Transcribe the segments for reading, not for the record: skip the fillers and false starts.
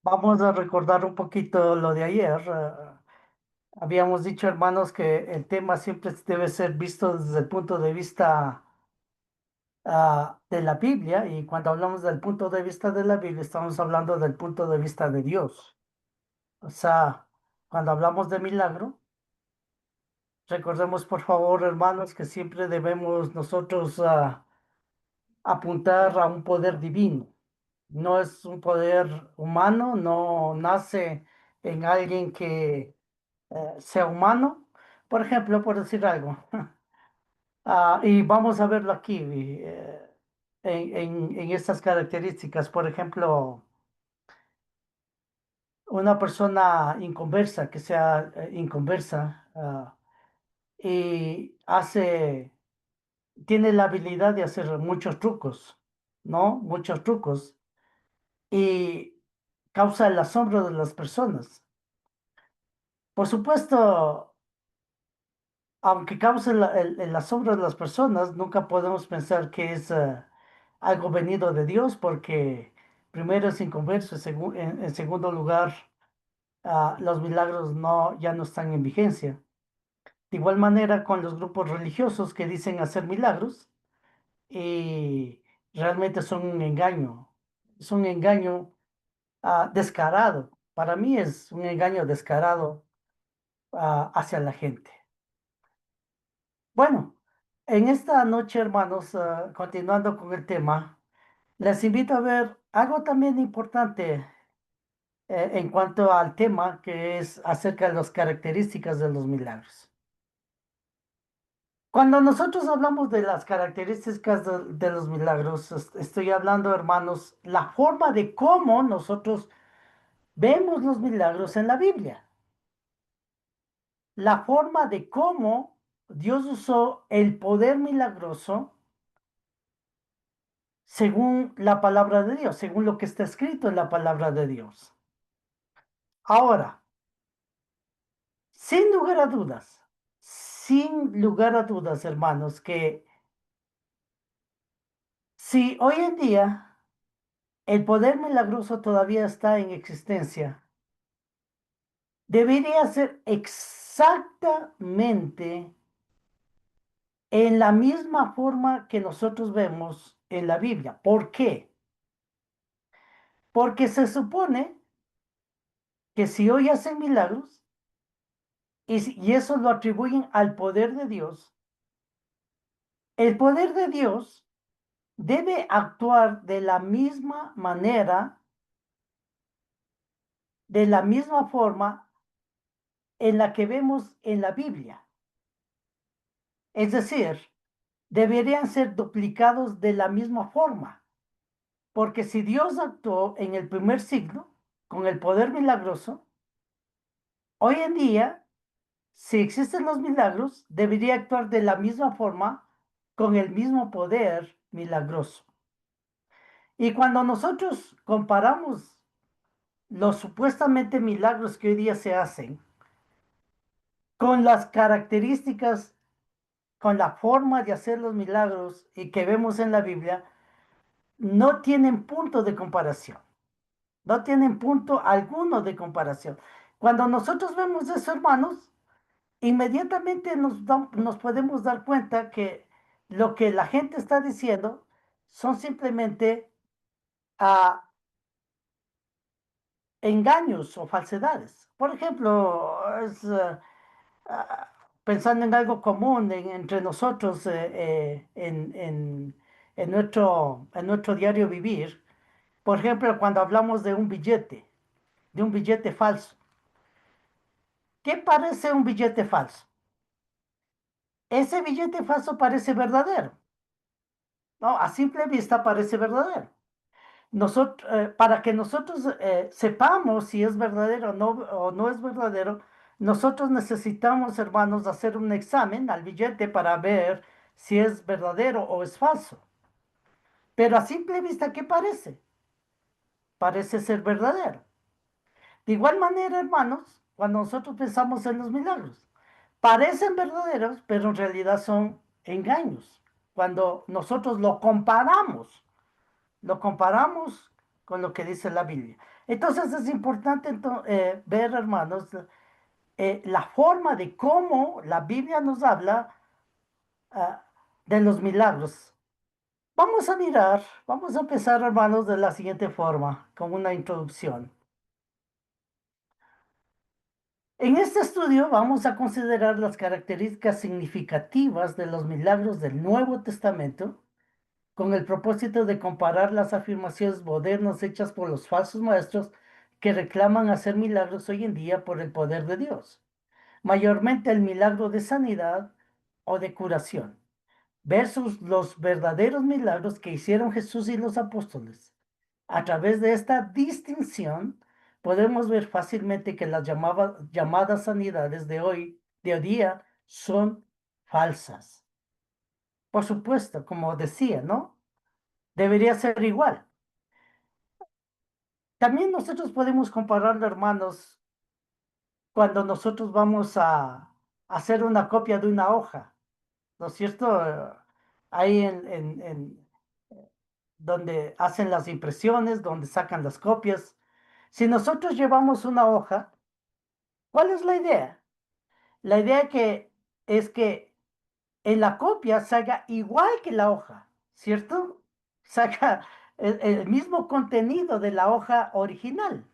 Vamos a recordar un poquito lo de ayer. Habíamos dicho, hermanos, que el tema siempre debe ser visto desde el punto de vista de la Biblia, y cuando hablamos del punto de vista de la Biblia, estamos hablando del punto de vista de Dios. O sea, cuando hablamos de milagro, recordemos, por favor, hermanos, que siempre debemos nosotros apuntar a un poder divino. No es un poder humano, no nace en alguien que sea humano. Por ejemplo, por decir algo, y vamos a verlo aquí en estas características. Por ejemplo, una persona inconversa, que sea inconversa, y tiene la habilidad de hacer muchos trucos, ¿no? Muchos trucos, y causa el asombro de las personas. Por supuesto, aunque cause el asombro de las personas, nunca podemos pensar que es algo venido de Dios, porque primero es inconverso, en segundo lugar, los milagros ya no están en vigencia. De igual manera con los grupos religiosos que dicen hacer milagros y realmente son un engaño. Es un engaño descarado. Para mí es un engaño descarado hacia la gente. Bueno, en esta noche, hermanos, continuando con el tema, les invito a ver algo también importante en cuanto al tema, que es acerca de las características de los milagros. Cuando nosotros hablamos de las características de los milagros, estoy hablando, hermanos, la forma de cómo nosotros vemos los milagros en la Biblia, la forma de cómo Dios usó el poder milagroso según la palabra de Dios, según lo que está escrito en la palabra de Dios. Ahora, sin lugar a dudas, sin lugar a dudas, hermanos, que si hoy en día el poder milagroso todavía está en existencia, debería ser exactamente en la misma forma que nosotros vemos en la Biblia. ¿Por qué? Porque se supone que si hoy hacen milagros y eso lo atribuyen al poder de Dios, el poder de Dios debe actuar de la misma manera, de la misma forma en la que vemos en la Biblia. Es decir, deberían ser duplicados de la misma forma, porque si Dios actuó en el primer siglo con el poder milagroso, hoy en día, si existen los milagros, debería actuar de la misma forma con el mismo poder milagroso. Y cuando nosotros comparamos los supuestamente milagros que hoy día se hacen con las características, con la forma de hacer los milagros y que vemos en la Biblia, no tienen punto de comparación. No tienen punto alguno de comparación. Cuando nosotros vemos eso, hermanos, inmediatamente nos podemos dar cuenta que lo que la gente está diciendo son simplemente ah, engaños o falsedades. Por ejemplo, ah, pensando en algo común entre nosotros en nuestro diario vivir, por ejemplo, cuando hablamos de un billete falso. ¿Qué parece un billete falso? Ese billete falso parece verdadero, ¿no? A simple vista parece verdadero. Para que nosotros sepamos si es verdadero o no es verdadero, nosotros necesitamos, hermanos, hacer un examen al billete para ver si es verdadero o es falso. Pero a simple vista, ¿qué parece? Parece ser verdadero. De igual manera, hermanos, cuando nosotros pensamos en los milagros, parecen verdaderos, pero en realidad son engaños. Cuando nosotros lo comparamos con lo que dice la Biblia. Entonces es importante ver, hermanos, la forma de cómo la Biblia nos habla ah, de los milagros. Vamos a empezar, hermanos, de la siguiente forma, con una introducción. En este estudio vamos a considerar las características significativas de los milagros del Nuevo Testamento con el propósito de comparar las afirmaciones modernas hechas por los falsos maestros que reclaman hacer milagros hoy en día por el poder de Dios, mayormente el milagro de sanidad o de curación, versus los verdaderos milagros que hicieron Jesús y los apóstoles. A través de esta distinción, podemos ver fácilmente que las llamadas sanidades de hoy día, son falsas. Por supuesto, como decía, ¿no? Debería ser igual. También nosotros podemos compararlo, hermanos, cuando nosotros vamos a hacer una copia de una hoja, ¿no es cierto? Ahí donde hacen las impresiones, donde sacan las copias. Si nosotros llevamos una hoja, ¿cuál es la idea? La idea es que en la copia salga igual que la hoja, ¿cierto? Saca el mismo contenido de la hoja original.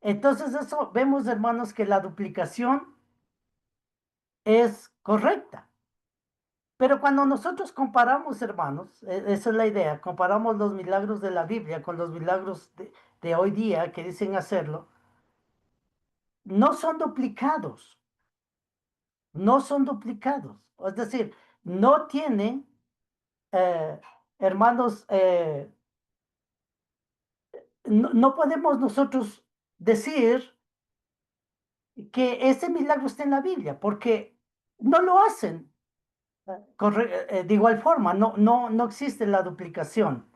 Entonces, eso vemos, hermanos, que la duplicación es correcta. Pero cuando nosotros comparamos, hermanos, esa es la idea, comparamos los milagros de la Biblia con los milagros de hoy día que dicen hacerlo, no son duplicados, no son duplicados. Es decir, no tienen, eh, hermanos, no podemos nosotros decir que ese milagro está en la Biblia, porque no lo hacen. De igual forma, no existe la duplicación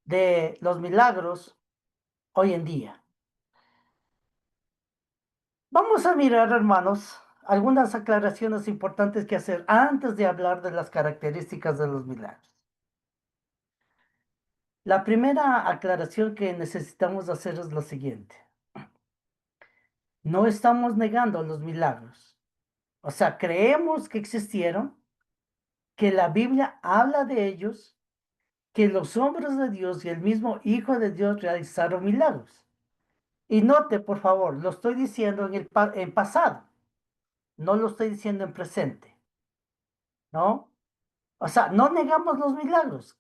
de los milagros hoy en día. Vamos a mirar, hermanos, algunas aclaraciones importantes que hacer antes de hablar de las características de los milagros. La primera aclaración que necesitamos hacer es la siguiente. No estamos negando los milagros. O sea, creemos que existieron, que la Biblia habla de ellos, que los hombres de Dios y el mismo Hijo de Dios realizaron milagros. Y note, por favor, lo estoy diciendo en pasado, no lo estoy diciendo en presente, ¿no? O sea, no negamos los milagros.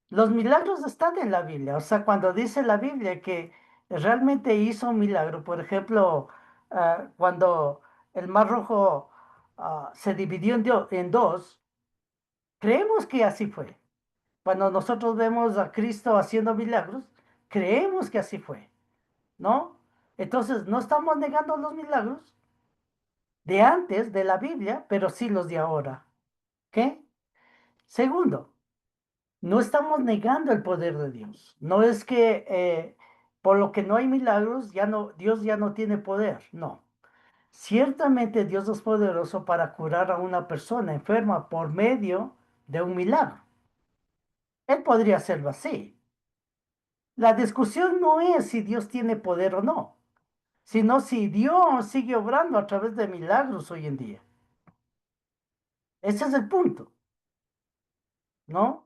Los milagros están en la Biblia. O sea, cuando dice la Biblia que realmente hizo un milagro, por ejemplo, cuando el Mar Rojo se dividió en dos, creemos que así fue. Cuando nosotros vemos a Cristo haciendo milagros, creemos que así fue, ¿no? Entonces, no estamos negando los milagros de antes de la Biblia, pero sí los de ahora. ¿Qué? Segundo, no estamos negando el poder de Dios. No es que por lo que no hay milagros, Dios ya no tiene poder. No. Ciertamente Dios es poderoso para curar a una persona enferma por medio de un milagro. Él podría hacerlo así. La discusión no es si Dios tiene poder o no, sino si Dios sigue obrando a través de milagros hoy en día. Ese es el punto, ¿no?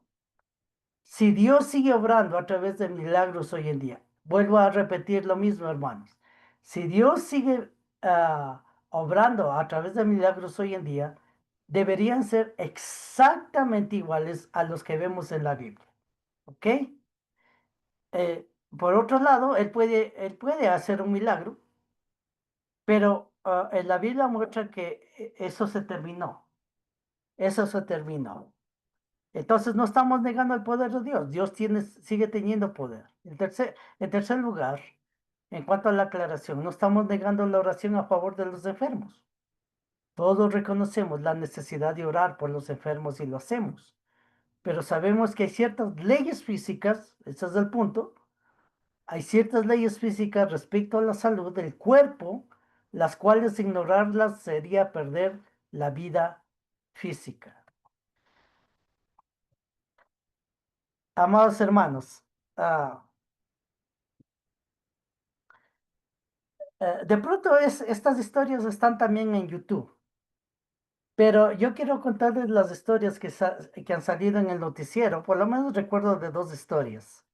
Si Dios sigue obrando a través de milagros hoy en día, vuelvo a repetir lo mismo, hermanos. Si Dios sigue obrando a través de milagros hoy en día, deberían ser exactamente iguales a los que vemos en la Biblia. ¿Ok? Por otro lado, él puede hacer un milagro, pero en la Biblia muestra que eso se terminó. Eso se terminó. Entonces no estamos negando el poder de Dios. Sigue teniendo poder. En tercer lugar, en cuanto a la aclaración, no estamos negando la oración a favor de los enfermos. Todos reconocemos la necesidad de orar por los enfermos y lo hacemos. Pero sabemos que hay ciertas leyes físicas, ese es el punto, hay ciertas leyes físicas respecto a la salud del cuerpo, las cuales ignorarlas sería perder la vida física. Amados hermanos, ah, de pronto estas historias están también en YouTube, pero yo quiero contarles las historias que han salido en el noticiero. Por lo menos recuerdo de dos historias.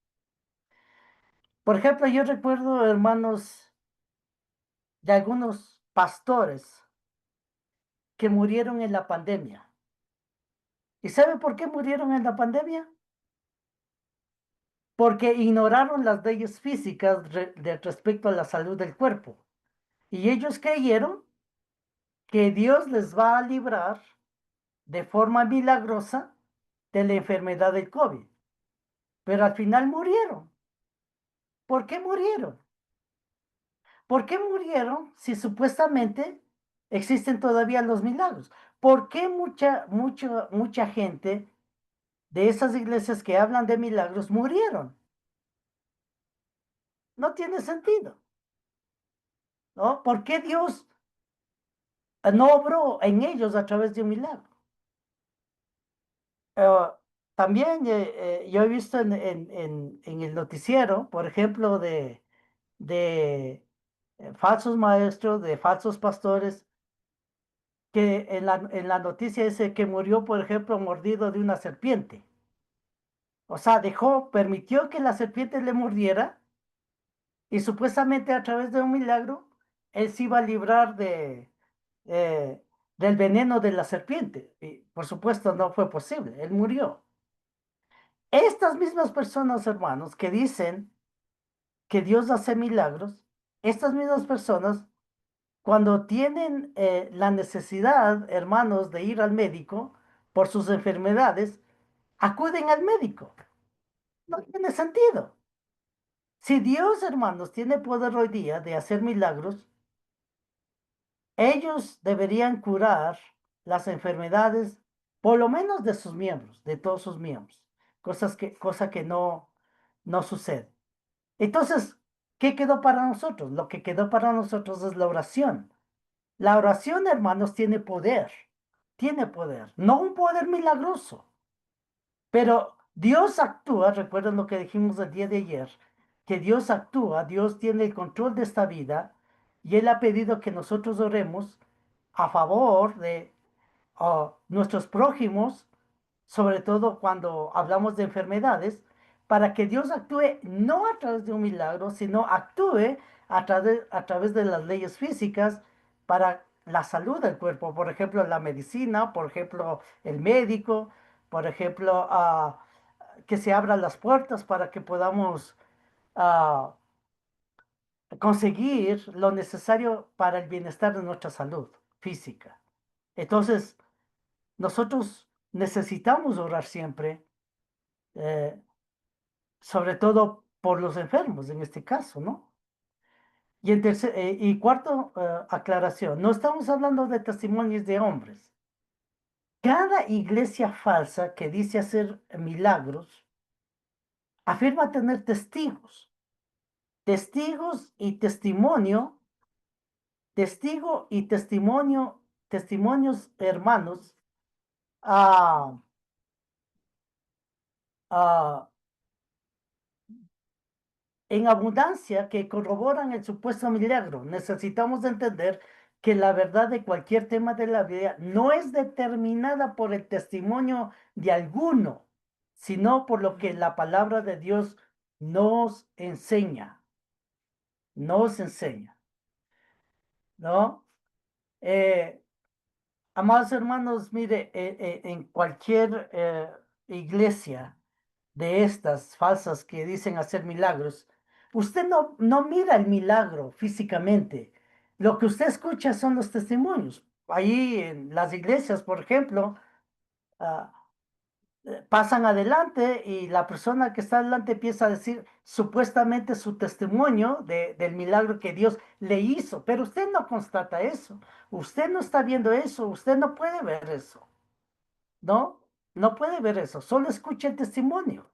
Por ejemplo, yo recuerdo, hermanos, de algunos pastores que murieron en la pandemia. ¿Y sabe por qué murieron en la pandemia? Porque ignoraron las leyes físicas respecto a la salud del cuerpo. Y ellos creyeron que Dios les va a librar de forma milagrosa de la enfermedad del COVID. Pero al final murieron. ¿Por qué murieron? ¿Por qué murieron si supuestamente existen todavía los milagros? ¿Por qué mucha gente de esas iglesias que hablan de milagros murieron? No tiene sentido, ¿no? ¿Por qué Dios no obró en ellos a través de un milagro? Eh, También yo he visto en el noticiero, por ejemplo, de falsos maestros, de falsos pastores, que en la noticia dice que murió, por ejemplo, mordido de una serpiente. O sea, permitió que la serpiente le mordiera y supuestamente a través de un milagro, él se iba a librar eh, del veneno de la serpiente. Y por supuesto no fue posible, él murió. Estas mismas personas, hermanos, que dicen que Dios hace milagros, estas mismas personas, cuando tienen la necesidad, hermanos, de ir al médico por sus enfermedades, acuden al médico. No tiene sentido. Si Dios, hermanos, tiene poder hoy día de hacer milagros, ellos deberían curar las enfermedades, por lo menos de sus miembros, de todos sus miembros, cosa que no sucede. Entonces, ¿qué quedó para nosotros? Lo que quedó para nosotros es la oración. La oración, hermanos, tiene poder, no un poder milagroso, pero Dios actúa, recuerden lo que dijimos el día de ayer, que Dios actúa, Dios tiene el control de esta vida y Él ha pedido que nosotros oremos a favor de nuestros prójimos, sobre todo cuando hablamos de enfermedades, para que Dios actúe no a través de un milagro, sino actúe a través de las leyes físicas para la salud del cuerpo. Por ejemplo, la medicina, por ejemplo, el médico, por ejemplo, que se abran las puertas para que podamos ah, conseguir lo necesario para el bienestar de nuestra salud física. Entonces, nosotros necesitamos orar siempre, eh, sobre todo por los enfermos en este caso, ¿no? Y cuarto, aclaración, no estamos hablando de testimonios de hombres. Cada iglesia falsa que dice hacer milagros afirma tener testigos y testimonios hermanos, ah, ah, en abundancia que corroboran el supuesto milagro. Necesitamos entender que la verdad de cualquier tema de la vida no es determinada por el testimonio de alguno, sino por lo que la palabra de Dios nos enseña, nos enseña, ¿no? Eh, Amados hermanos, mire, en cualquier iglesia de estas falsas que dicen hacer milagros, usted no mira el milagro físicamente. Lo que usted escucha son los testimonios. Ahí en las iglesias, por ejemplo, ah, pasan adelante y la persona que está adelante empieza a decir supuestamente su testimonio del milagro que Dios le hizo, pero usted no constata eso, usted no está viendo eso, usted no puede ver eso, ¿no? No puede ver eso, solo escucha el testimonio.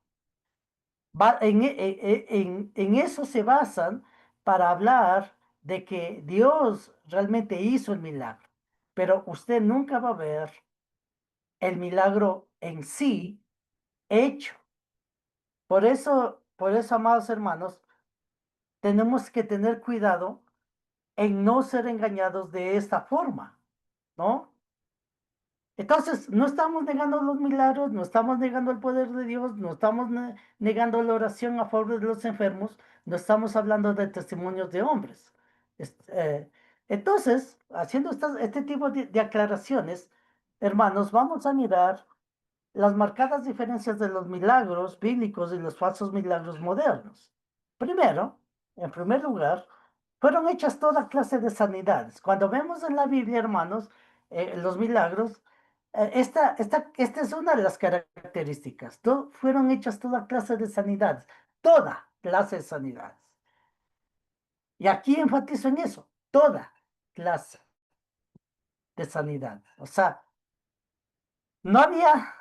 En eso se basan para hablar de que Dios realmente hizo el milagro, pero usted nunca va a ver el milagro en sí hecho. por eso, amados hermanos, tenemos que tener cuidado en no ser engañados de esta forma, ¿no? Entonces, no estamos negando los milagros, no estamos negando el poder de Dios, no estamos negando la oración a favor de los enfermos, no estamos hablando de testimonios de hombres. Es- eh, entonces, haciendo este tipo de aclaraciones, hermanos, vamos a mirar las marcadas diferencias de los milagros bíblicos y los falsos milagros modernos. Primero, en primer lugar, fueron hechas toda clase de sanidades. Cuando vemos en la Biblia, hermanos, los milagros, esta es una de las características. Fueron hechas toda clase de sanidades, toda clase de sanidades. Y aquí enfatizo en eso, toda clase de sanidad. O sea, no había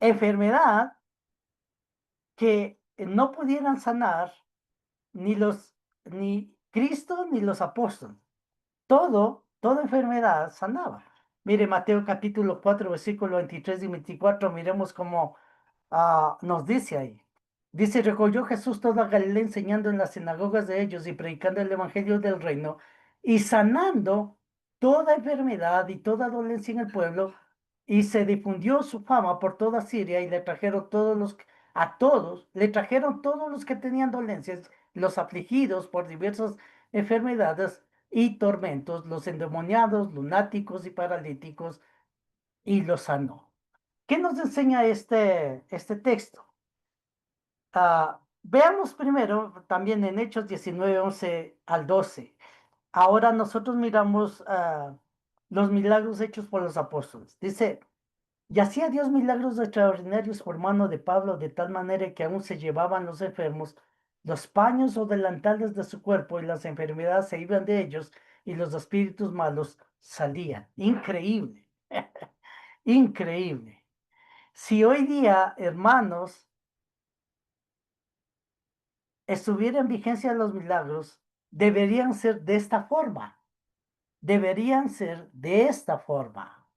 enfermedad que no pudieran sanar ni Cristo ni los apóstoles. Toda enfermedad sanaba. Mire, Mateo capítulo 4 versículo 23 y 24, miremos cómo nos dice ahí. Dice, recorrió Jesús toda Galilea enseñando en las sinagogas de ellos y predicando el evangelio del reino y sanando toda enfermedad y toda dolencia en el pueblo, y se difundió su fama por toda Siria y le trajeron le trajeron todos los que tenían dolencias, los afligidos por diversas enfermedades y tormentos, los endemoniados, lunáticos y paralíticos, y los sanó. ¿Qué nos enseña este texto? Veamos primero también en Hechos 19, 11 al 12. Ahora nosotros miramos los milagros hechos por los apóstoles. Dice, y hacía Dios milagros extraordinarios por mano de Pablo, de tal manera que aún se llevaban los enfermos los paños o delantales de su cuerpo y las enfermedades se iban de ellos y los espíritus malos salían. Increíble, increíble. Si hoy día, hermanos, estuviera en vigencia los milagros, deberían ser de esta forma. Deberían ser de esta forma,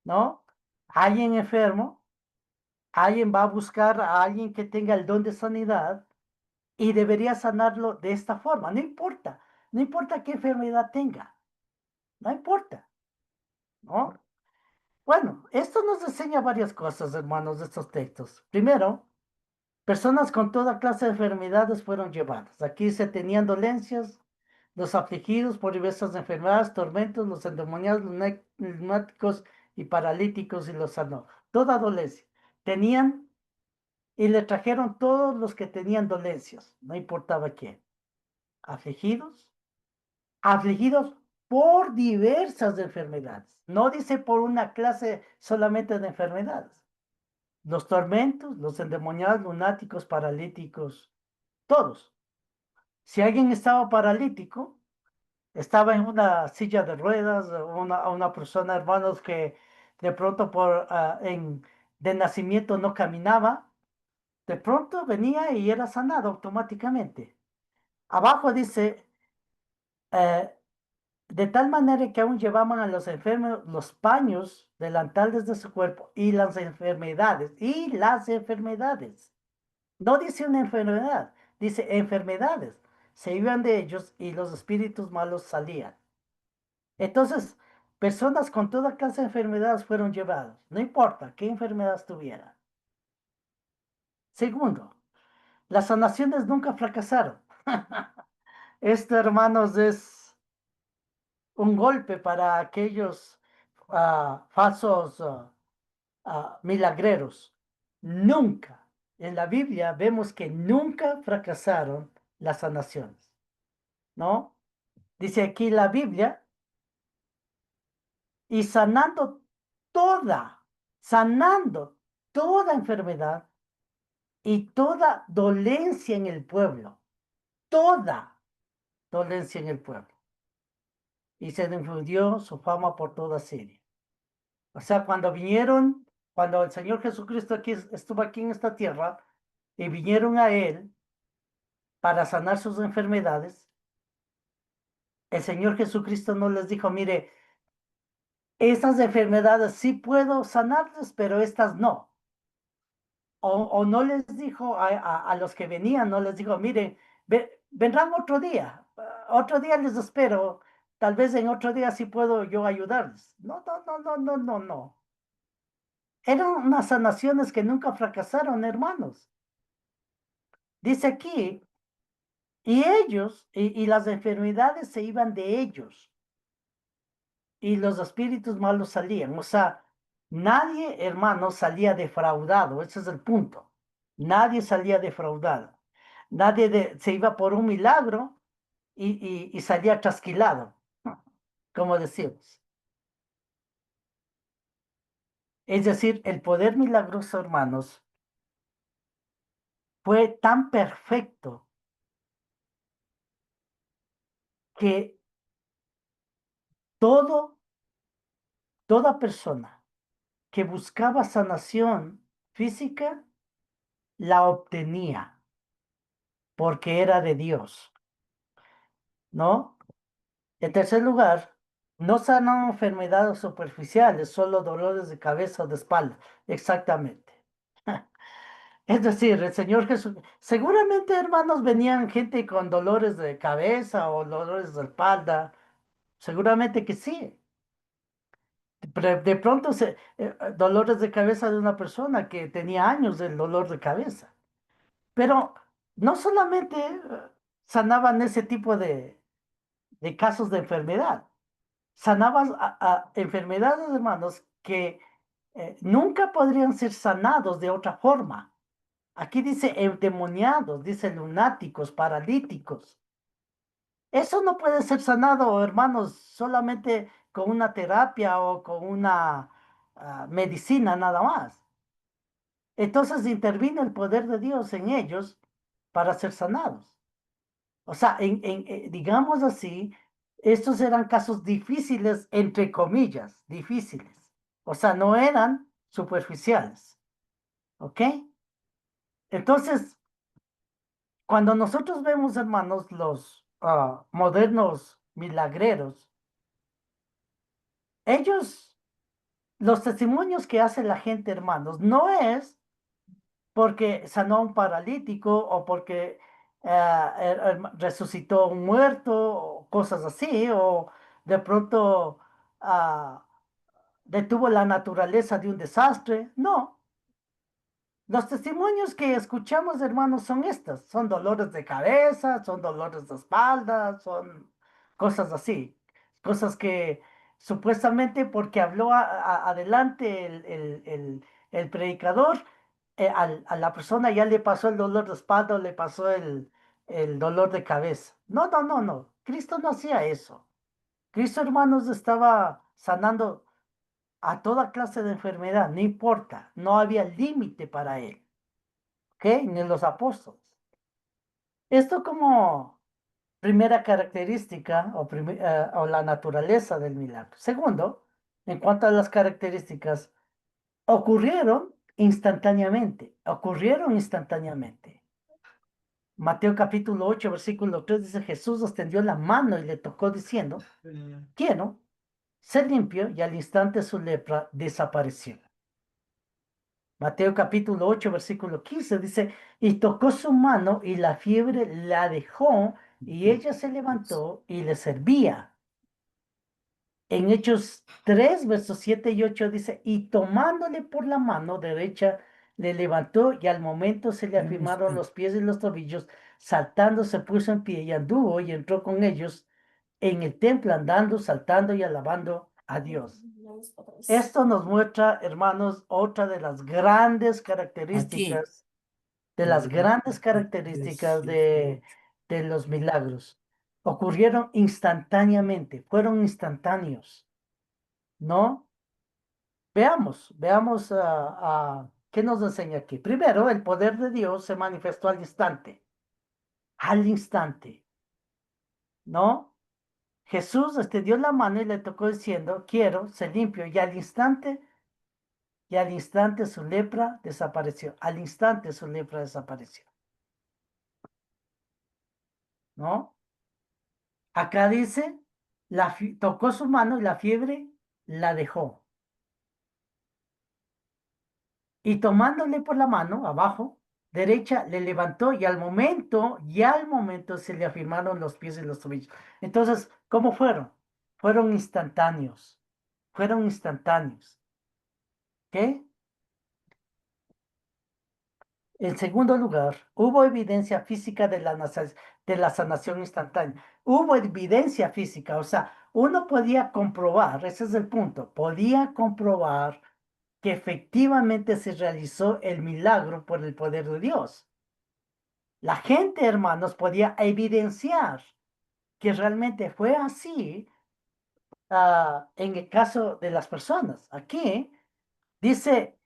¿no? Alguien enfermo, alguien va a buscar a alguien que tenga el don de sanidad y debería sanarlo de esta forma. No importa qué enfermedad tenga, no importa, ¿no? Bueno, esto nos enseña varias cosas, hermanos, de estos textos. Primero, personas con toda clase de enfermedades fueron llevadas. Aquí se tenían dolencias, los afligidos por diversas enfermedades, tormentos, los endemoniados, lunáticos y paralíticos y los sanó. Toda dolencia. Tenían y le trajeron todos los que tenían dolencias, no importaba quién. Afligidos por diversas enfermedades. No dice por una clase solamente de enfermedades. Los tormentos, los endemoniados, lunáticos, paralíticos, todos. Si alguien estaba paralítico, estaba en una silla de ruedas, una persona, hermanos, que de pronto de nacimiento no caminaba, de pronto venía y era sanado automáticamente. Abajo dice, eh, de tal manera que aún llevaban a los enfermos los paños delantales de su cuerpo y las enfermedades. No dice una enfermedad, dice enfermedades. Se iban de ellos y los espíritus malos salían. Entonces, personas con toda clase de enfermedades fueron llevadas, no importa qué enfermedad tuvieran. Segundo, las sanaciones nunca fracasaron. Esto, hermanos, es un golpe para aquellos falsos milagreros. Nunca, en la Biblia vemos que nunca fracasaron las sanaciones, ¿no? Dice aquí la Biblia, y sanando toda enfermedad y toda dolencia en el pueblo, toda dolencia en el pueblo. Y se difundió su fama por toda Siria. O sea, cuando el Señor Jesucristo estuvo aquí en esta tierra y vinieron a Él para sanar sus enfermedades, el Señor Jesucristo no les dijo, mire, estas enfermedades sí puedo sanarlas, pero estas no. o no les dijo a los que venían, no les dijo, miren, vendrán otro día les espero, tal vez en otro día sí puedo yo ayudarles. No, no, no, no, no, no, no. Eran unas sanaciones que nunca fracasaron, hermanos. Dice aquí, y ellos, y las enfermedades se iban de ellos, y los espíritus malos salían. O sea, nadie, hermano, salía defraudado. Ese es el punto. Nadie salía defraudado. Nadie se iba por un milagro y salía trasquilado, como decimos. Es decir, el poder milagroso, hermanos, fue tan perfecto que todo, toda persona que buscaba sanación física la obtenía porque era de Dios, ¿no? En tercer lugar, no sanan enfermedades superficiales, solo dolores de cabeza o de espalda. Exactamente. Es decir, el Señor Jesús, seguramente hermanos venían gente con dolores de cabeza o dolores de espalda, seguramente que sí. De pronto, dolores de cabeza de una persona que tenía años del dolor de cabeza. Pero no solamente sanaban ese tipo de casos de enfermedad, sanaban a enfermedades, hermanos, que nunca podrían ser sanados de otra forma. Aquí dice endemoniados, dice lunáticos, paralíticos. Eso no puede ser sanado, hermanos, solamente con una terapia o con una medicina nada más. Entonces intervino el poder de Dios en ellos para ser sanados. O sea, digamos así, estos eran casos difíciles, entre comillas, difíciles. O sea, no eran superficiales. ¿Ok? Entonces, cuando nosotros vemos, hermanos, los modernos milagreros, ellos, los testimonios que hace la gente, hermanos, no es porque sanó a un paralítico o porque resucitó a un muerto o cosas así, o de pronto ah, detuvo la naturaleza de un desastre. No, los testimonios que escuchamos, hermanos, son estos, son dolores de cabeza, son dolores de espalda, son cosas así, cosas que supuestamente porque habló adelante el predicador, a la persona ya le pasó el dolor de espalda, o le pasó el dolor de cabeza. No, no, no, no, Cristo no hacía eso. Cristo, hermanos, estaba sanando a toda clase de enfermedad, no importa, no había límite para él. ¿Ok? Ni los apóstoles. Esto como primera característica o la naturaleza del milagro. Segundo, en cuanto a las características, ocurrieron instantáneamente. Mateo capítulo 8 versículo 3 dice, Jesús extendió la mano y le tocó diciendo, quiero ser limpio, y al instante su lepra desapareció. Mateo capítulo 8 versículo 15 dice, y tocó su mano y la fiebre la dejó y ella se levantó y le servía. En Hechos 3 versos 7 y 8 dice, y tomándole por la mano derecha, le levantó y al momento se le afirmaron los pies y los tobillos, saltando se puso en pie y anduvo y entró con ellos en el templo andando, saltando y alabando a Dios. Esto nos muestra, hermanos, otra de las grandes Aquí. características, de las grandes características de los milagros. Ocurrieron instantáneamente, fueron instantáneos, ¿no? Veamos qué nos enseña aquí. Primero, el poder de Dios se manifestó al instante, ¿no? Jesús extendió la mano y le tocó diciendo, quiero, se limpio, y al instante su lepra desapareció. Al instante su lepra desapareció. ¿No? Acá dice, tocó su mano y la fiebre la dejó. y tomándole por la mano abajo, derecha, le levantó y al momento se le afirmaron los pies y los tobillos. Entonces, ¿cómo fueron? Fueron instantáneos, fueron instantáneos. ¿Qué? En segundo lugar, hubo evidencia física de la sanación instantánea. Hubo evidencia física, o sea, uno podía comprobar, ese es el punto, podía comprobar que efectivamente se realizó el milagro por el poder de Dios. La gente, hermanos, podía evidenciar que realmente fue así en el caso de las personas. Aquí dice,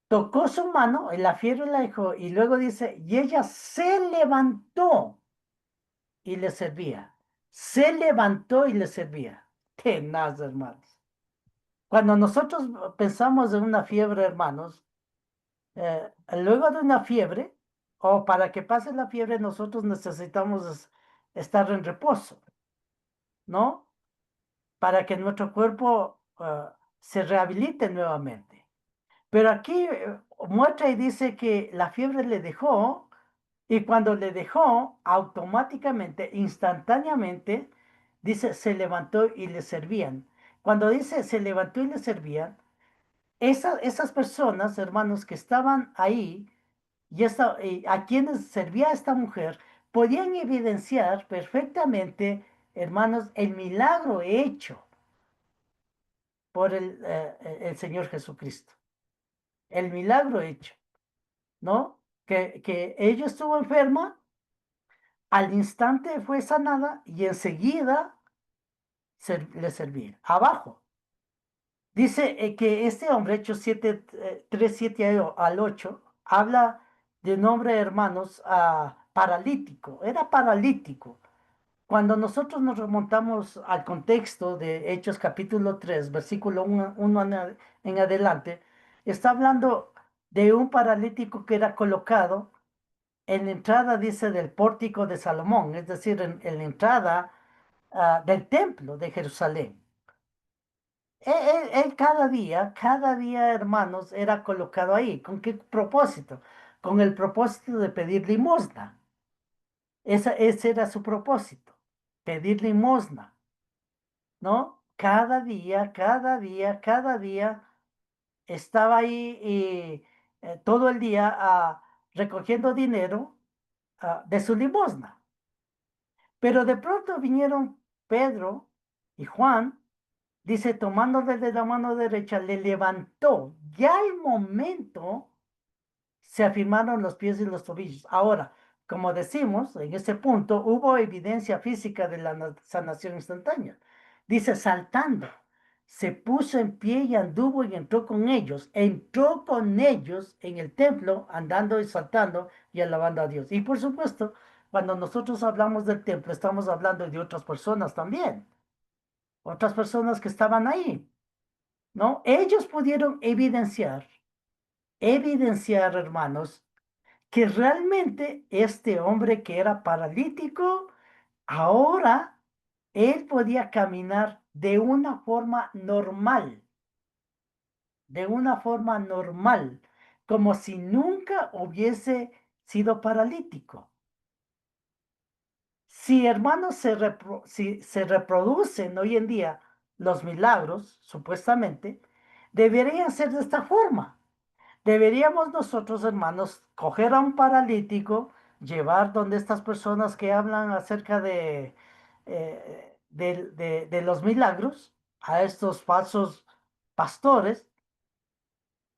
tocó su mano, y la fiebre la dejó, y luego dice, y ella se levantó y le servía. Se levantó y le servía. Tenaz, hermanos. Cuando nosotros pensamos en una fiebre, hermanos, luego de una fiebre, o para que pase la fiebre, nosotros necesitamos estar en reposo, ¿no? Para que nuestro cuerpo se rehabilite nuevamente. Pero aquí muestra y dice que la fiebre le dejó y cuando le dejó, automáticamente, instantáneamente, dice, se levantó y le servían. Cuando dice se levantó y le servían, esas personas, hermanos, que estaban ahí y a quienes servía esta mujer, podían evidenciar perfectamente, hermanos, el milagro hecho por el Señor Jesucristo. El milagro hecho, ¿no? Que ella estuvo enferma, al instante fue sanada y enseguida le servía. Abajo. Dice que este hombre, Hechos 7, 3, 7 al 8, habla de un hombre, hermanos, paralítico. Era paralítico. Cuando nosotros nos remontamos al contexto de Hechos capítulo 3 versículo 1 en adelante, está hablando de un paralítico que era colocado en la entrada, dice, del pórtico de Salomón, es decir, en la entrada del templo de Jerusalén. Él cada día, hermanos, era colocado ahí. ¿Con qué propósito? Con el propósito de pedir limosna. Ese era su propósito, pedir limosna, ¿no? Cada día estaba ahí y, todo el día recogiendo dinero de su limosna. Pero de pronto vinieron Pedro y Juan, dice, tomándole de la mano derecha, le levantó. Ya al momento se afirmaron los pies y los tobillos. Ahora, como decimos, en este punto hubo evidencia física de la sanación instantánea. Dice, saltando, se puso en pie y anduvo y entró con ellos. Entró con ellos en el templo, andando y saltando y alabando a Dios. Y por supuesto, cuando nosotros hablamos del templo, estamos hablando de otras personas también. Otras personas que estaban ahí, ¿no? Ellos pudieron evidenciar, hermanos, que realmente este hombre que era paralítico, ahora él podía caminar de una forma normal, como si nunca hubiese sido paralítico. Si, hermanos, si se reproducen hoy en día los milagros, supuestamente, deberían ser de esta forma. Deberíamos nosotros, hermanos, coger a un paralítico, llevar donde estas personas que hablan acerca de los milagros, a estos falsos pastores.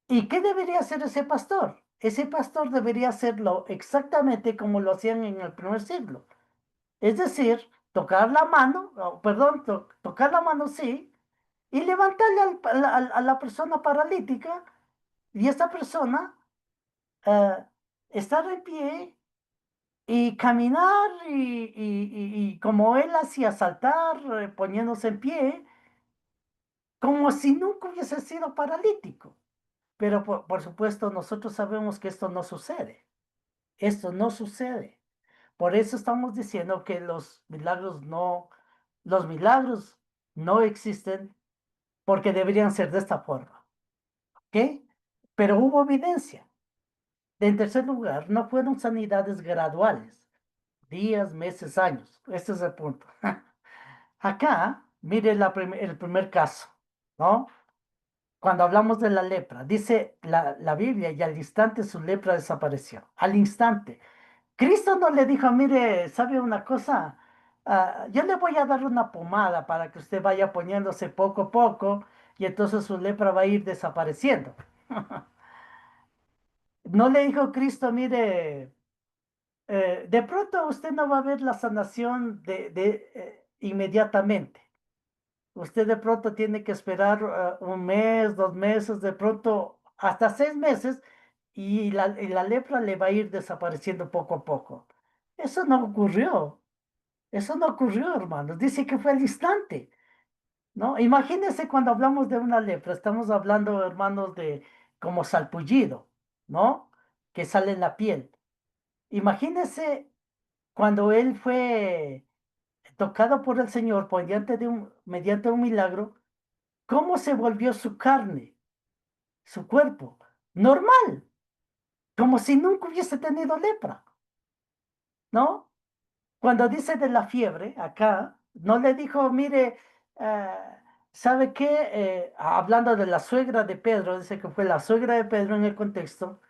¿Y qué debería hacer ese pastor? Ese pastor debería hacerlo exactamente como lo hacían en el primer siglo. Es decir, tocar la mano, perdón, tocar la mano, sí, y levantarle a la persona paralítica y esta persona eh, estar en pie y caminar y como él hacía saltar, poniéndose en pie, como si nunca hubiese sido paralítico. Pero por supuesto nosotros sabemos que esto no sucede. Esto no sucede. Por eso estamos diciendo que los milagros no existen porque deberían ser de esta forma. ¿Ok? pero hubo evidencia. En tercer lugar, no fueron sanidades graduales, días, meses, años. Este es el punto. Acá, mire el primer caso, ¿no? Cuando hablamos de la lepra, dice la Biblia, y al instante su lepra desapareció. Al instante. Cristo no le dijo, mire, ¿sabe una cosa? Yo le voy a dar una pomada para que usted vaya poniéndose poco a poco y entonces su lepra va a ir desapareciendo. No le dijo Cristo, mire, de pronto usted no va a ver la sanación inmediatamente. Usted de pronto tiene que esperar un mes, 2 meses, de pronto hasta 6 meses y la lepra le va a ir desapareciendo poco a poco. Eso no ocurrió. Eso no ocurrió, hermanos. Dice que fue al instante, ¿no? Imagínense cuando hablamos de una lepra, estamos hablando, hermanos, de como salpullido, ¿no? Que sale en la piel. Imagínense cuando él fue tocado por el Señor mediante un milagro, cómo se volvió su carne, su cuerpo, normal, como si nunca hubiese tenido lepra, ¿no? Cuando dice de la fiebre, acá, no le dijo, mire, eh, ¿sabe qué? Hablando de la suegra de Pedro, dice que fue la suegra de Pedro en el contexto,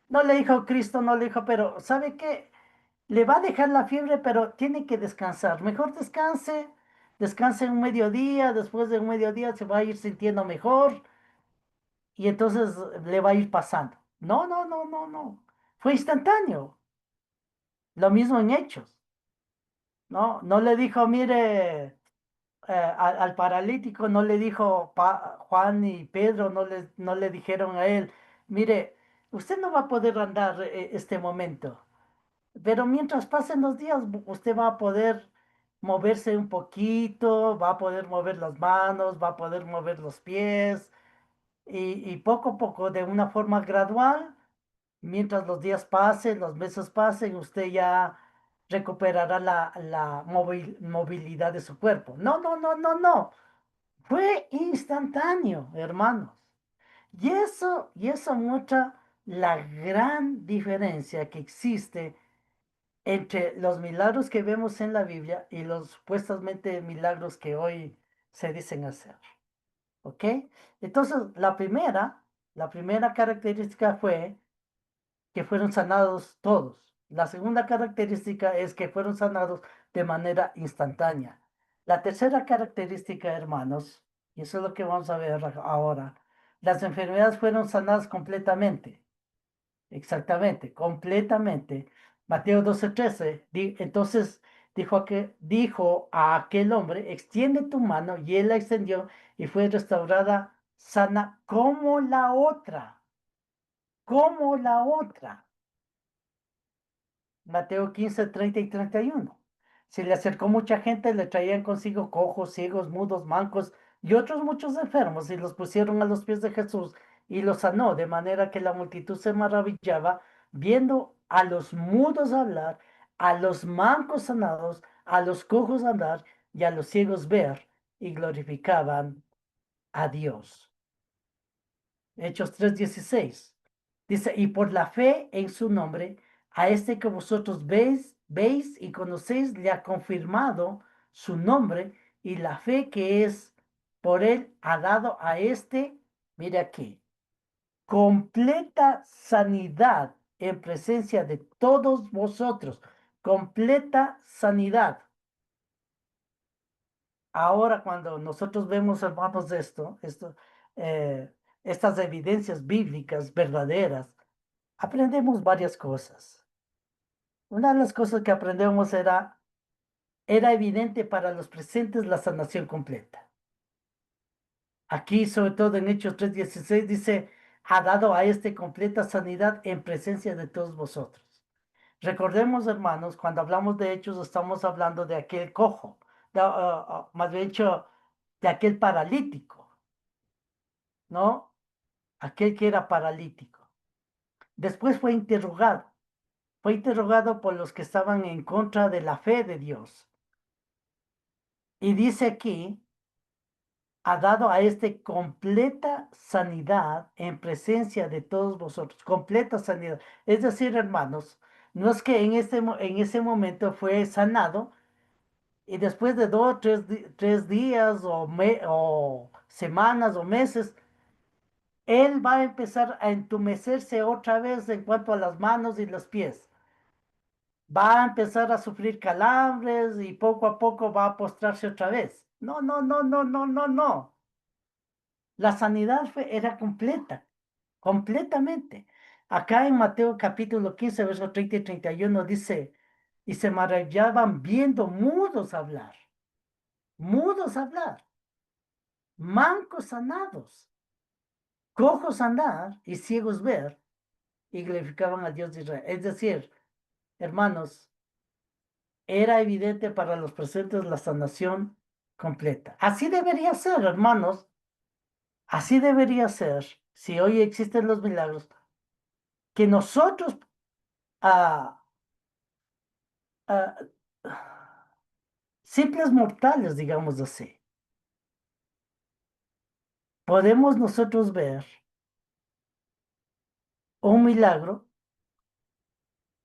no le dijo Cristo, no le dijo, pero ¿sabe qué? Le va a dejar la fiebre, pero tiene que descansar. Mejor descanse, descanse un mediodía, después de un mediodía se va a ir sintiendo mejor y entonces le va a ir pasando. No, no, no, no, no. Fue instantáneo. Lo mismo en Hechos, ¿no? No le dijo, mire, al paralítico no le dijo Juan y Pedro, no le dijeron a él, mire, usted no va a poder andar este momento, pero mientras pasen los días, usted va a poder moverse un poquito, va a poder mover las manos, va a poder mover los pies, y poco a poco, de una forma gradual, mientras los días pasen, los meses pasen, usted ya recuperará la movilidad de su cuerpo. No, no, no, no, no. Fue instantáneo, hermanos. Y eso muestra la gran diferencia que existe entre los milagros que vemos en la Biblia y los supuestamente milagros que hoy se dicen hacer. ¿Ok? Entonces, la primera característica fue que fueron sanados todos. La segunda característica es que fueron sanados de manera instantánea. La tercera característica, hermanos, y eso es lo que vamos a ver ahora, las enfermedades fueron sanadas completamente. Exactamente, completamente. Mateo 12:13. Entonces dijo a aquel hombre, extiende tu mano, y él la extendió y fue restaurada sana como la otra. Mateo 15:30 y 31. Se le acercó mucha gente, le traían consigo cojos, ciegos, mudos, mancos y otros muchos enfermos, y los pusieron a los pies de Jesús y los sanó, de manera que la multitud se maravillaba viendo a los mudos hablar, a los mancos sanados, a los cojos andar y a los ciegos ver, y glorificaban a Dios. Hechos 3:16. Dice, y por la fe en su nombre, a este que vosotros veis y conocéis, le ha confirmado su nombre, y la fe que es por él ha dado a este, mire aquí, completa sanidad en presencia de todos vosotros, completa sanidad. Ahora, cuando nosotros vemos, hermanos, eh, estas evidencias bíblicas verdaderas, aprendemos varias cosas. Una de las cosas que aprendemos era evidente para los presentes la sanación completa. Aquí, sobre todo en Hechos 3:16, dice, ha dado a este completa sanidad en presencia de todos vosotros. Recordemos, hermanos, cuando hablamos de Hechos, estamos hablando de aquel cojo, más bien dicho, de aquel paralítico, ¿no? Aquel que era paralítico. Después fue interrogado por los que estaban en contra de la fe de Dios. Y dice aquí ha dado a este completa sanidad en presencia de todos vosotros, completa sanidad. Es decir, hermanos, no es que en ese momento fue sanado y después de 2 o 3 días o semanas o meses, él va a empezar a entumecerse otra vez en cuanto a las manos y los pies. Va a empezar a sufrir calambres y poco a poco va a postrarse otra vez. No, no, no, no, no, no, no. La sanidad era completa, completamente. Acá en Mateo capítulo 15, verso 30 y 31 dice, y se maravillaban viendo mudos hablar, mancos sanados, cojos andar y ciegos ver, y glorificaban al Dios de Israel. Es decir, hermanos, era evidente para los presentes la sanación completa. Así debería ser, hermanos, así debería ser, si hoy existen los milagros, que nosotros a, a simples mortales, digamos así, podemos nosotros ver un milagro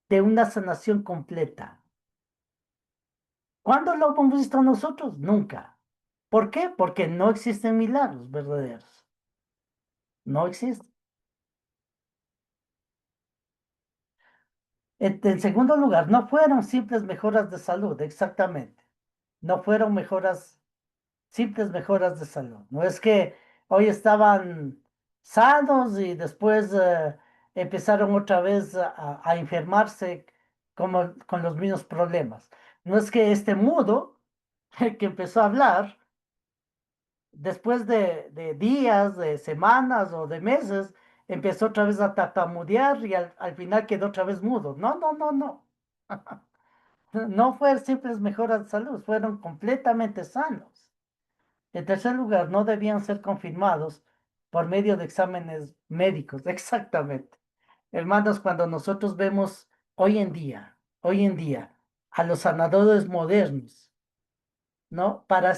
de una sanación completa. ¿Cuándo lo hemos visto nosotros? Nunca. ¿Por qué? Porque no existen milagros verdaderos. No existen. En segundo lugar, no fueron simples mejoras de salud, exactamente. No fueron simples mejoras de salud. No es que hoy estaban sanos y después empezaron otra vez a enfermarse como, con los mismos problemas. No es que este mudo que empezó a hablar, después de días, de semanas o de meses, empezó otra vez a tartamudear y al final quedó otra vez mudo. No, no, no, no. No fueron simples mejoras de salud, fueron completamente sanos. En tercer lugar, no debían ser confirmados por medio de exámenes médicos. Exactamente. Hermanos, cuando nosotros vemos hoy en día, a los sanadores modernos, ¿no? Para